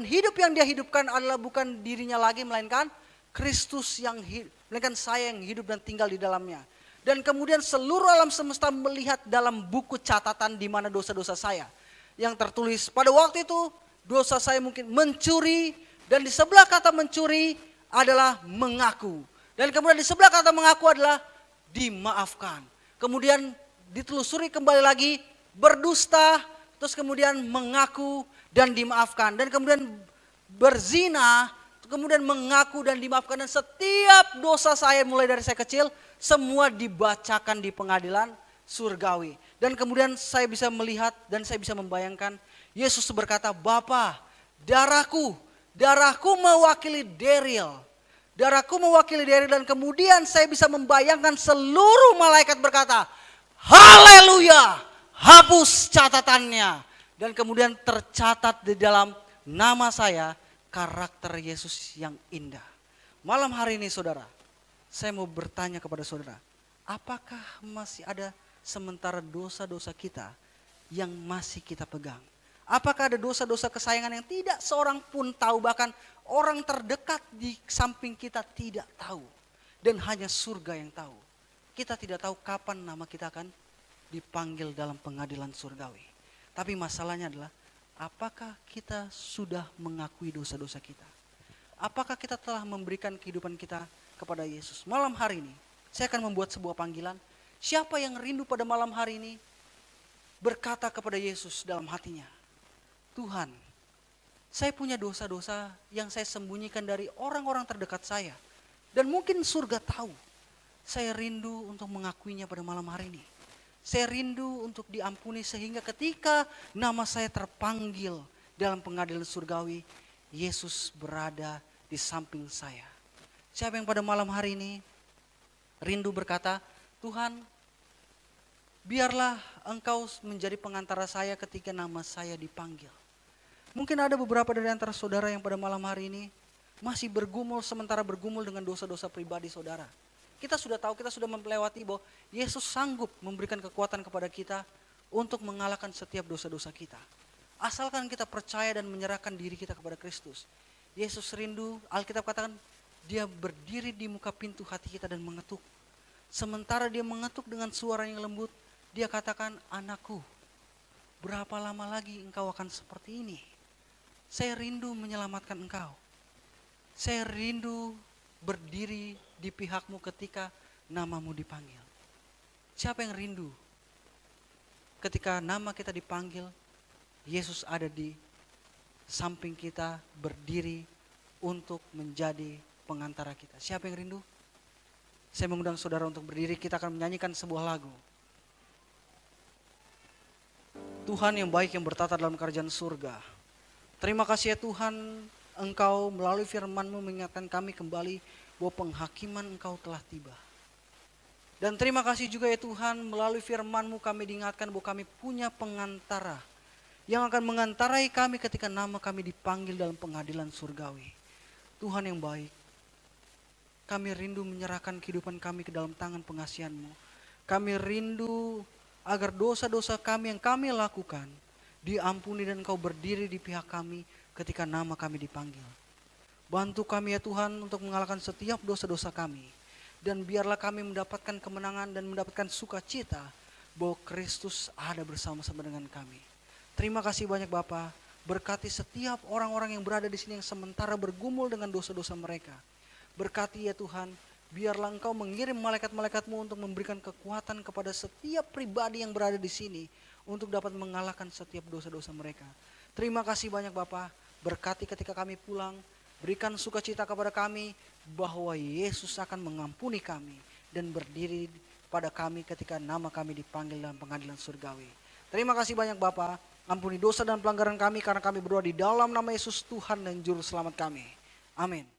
hidup yang dia hidupkan adalah bukan dirinya lagi, melainkan Kristus yang hidup, melainkan saya yang hidup dan tinggal di dalamnya. Dan kemudian seluruh alam semesta melihat dalam buku catatan di mana dosa-dosa saya. Yang tertulis pada waktu itu dosa saya mungkin mencuri, dan di sebelah kata mencuri adalah mengaku. Dan kemudian di sebelah kata mengaku adalah dimaafkan. Kemudian ditelusuri kembali lagi berdusta, terus kemudian mengaku dan dimaafkan. Dan kemudian berzina, kemudian mengaku dan dimaafkan. Dan setiap dosa saya mulai dari saya kecil semua dibacakan di pengadilan surgawi. Dan kemudian saya bisa melihat dan saya bisa membayangkan Yesus berkata, Bapa, darahku mewakili Daryl. Darahku mewakili Daryl. Dan kemudian saya bisa membayangkan seluruh malaikat berkata, haleluya, hapus catatannya. Dan kemudian tercatat di dalam nama saya karakter Yesus yang indah. Malam hari ini saudara, saya mau bertanya kepada saudara, apakah masih ada sementara dosa-dosa kita yang masih kita pegang? Apakah ada dosa-dosa kesayangan yang tidak seorang pun tahu, bahkan orang terdekat di samping kita tidak tahu, dan hanya surga yang tahu? Kita tidak tahu kapan nama kita akan dipanggil dalam pengadilan surgawi. Tapi masalahnya adalah, apakah kita sudah mengakui dosa-dosa kita? Apakah kita telah memberikan kehidupan kita kepada Yesus? Malam hari ini saya akan membuat sebuah panggilan. Siapa yang rindu pada malam hari ini berkata kepada Yesus dalam hatinya, Tuhan, saya punya dosa-dosa yang saya sembunyikan dari orang-orang terdekat saya. Dan mungkin surga tahu. Saya rindu untuk mengakuinya pada malam hari ini. Saya rindu untuk diampuni sehingga ketika nama saya terpanggil dalam pengadilan surgawi, Yesus berada di samping saya. Siapa yang pada malam hari ini rindu berkata, Tuhan, biarlah Engkau menjadi pengantara saya ketika nama saya dipanggil. Mungkin ada beberapa dari antara saudara yang pada malam hari ini masih sementara bergumul dengan dosa-dosa pribadi saudara. Kita sudah tahu, kita sudah melewati bahwa Yesus sanggup memberikan kekuatan kepada kita untuk mengalahkan setiap dosa-dosa kita. Asalkan kita percaya dan menyerahkan diri kita kepada Kristus. Yesus rindu, Alkitab katakan, dia berdiri di muka pintu hati kita dan mengetuk. Sementara dia mengetuk dengan suara yang lembut, dia katakan, anakku, berapa lama lagi engkau akan seperti ini? Saya rindu menyelamatkan engkau. Saya rindu berdiri di pihakmu ketika namamu dipanggil. Siapa yang rindu ketika nama kita dipanggil, Yesus ada di samping kita berdiri untuk menjadi pengantara kita? Siapa yang rindu? Saya mengundang saudara untuk berdiri, kita akan menyanyikan sebuah lagu. Tuhan yang baik yang bertata dalam kerajaan surga. Terima kasih ya Tuhan, Engkau melalui firman-Mu mengingatkan kami kembali bahwa penghakiman Engkau telah tiba. Dan terima kasih juga ya Tuhan, melalui firman-Mu kami diingatkan bahwa kami punya pengantara yang akan mengantarai kami ketika nama kami dipanggil dalam pengadilan surgawi. Tuhan yang baik, kami rindu menyerahkan kehidupan kami ke dalam tangan pengasihan-Mu. Kami rindu agar dosa-dosa kami yang kami lakukan diampuni dan Engkau berdiri di pihak kami ketika nama kami dipanggil. Bantu kami ya Tuhan untuk mengalahkan setiap dosa-dosa kami. Dan biarlah kami mendapatkan kemenangan dan mendapatkan sukacita bahwa Kristus ada bersama-sama dengan kami. Terima kasih banyak Bapa. Berkati setiap orang-orang yang berada di sini yang sementara bergumul dengan dosa-dosa mereka. Berkati ya Tuhan, biarlah Engkau mengirim malaikat-malaikat-Mu untuk memberikan kekuatan kepada setiap pribadi yang berada di sini untuk dapat mengalahkan setiap dosa-dosa mereka. Terima kasih banyak Bapa. Berkati ketika kami pulang, berikan sukacita kepada kami bahwa Yesus akan mengampuni kami dan berdiri pada kami ketika nama kami dipanggil dalam pengadilan surgawi. Terima kasih banyak Bapa. Ampuni dosa dan pelanggaran kami karena kami berdoa di dalam nama Yesus Tuhan dan Juru Selamat kami. Amin.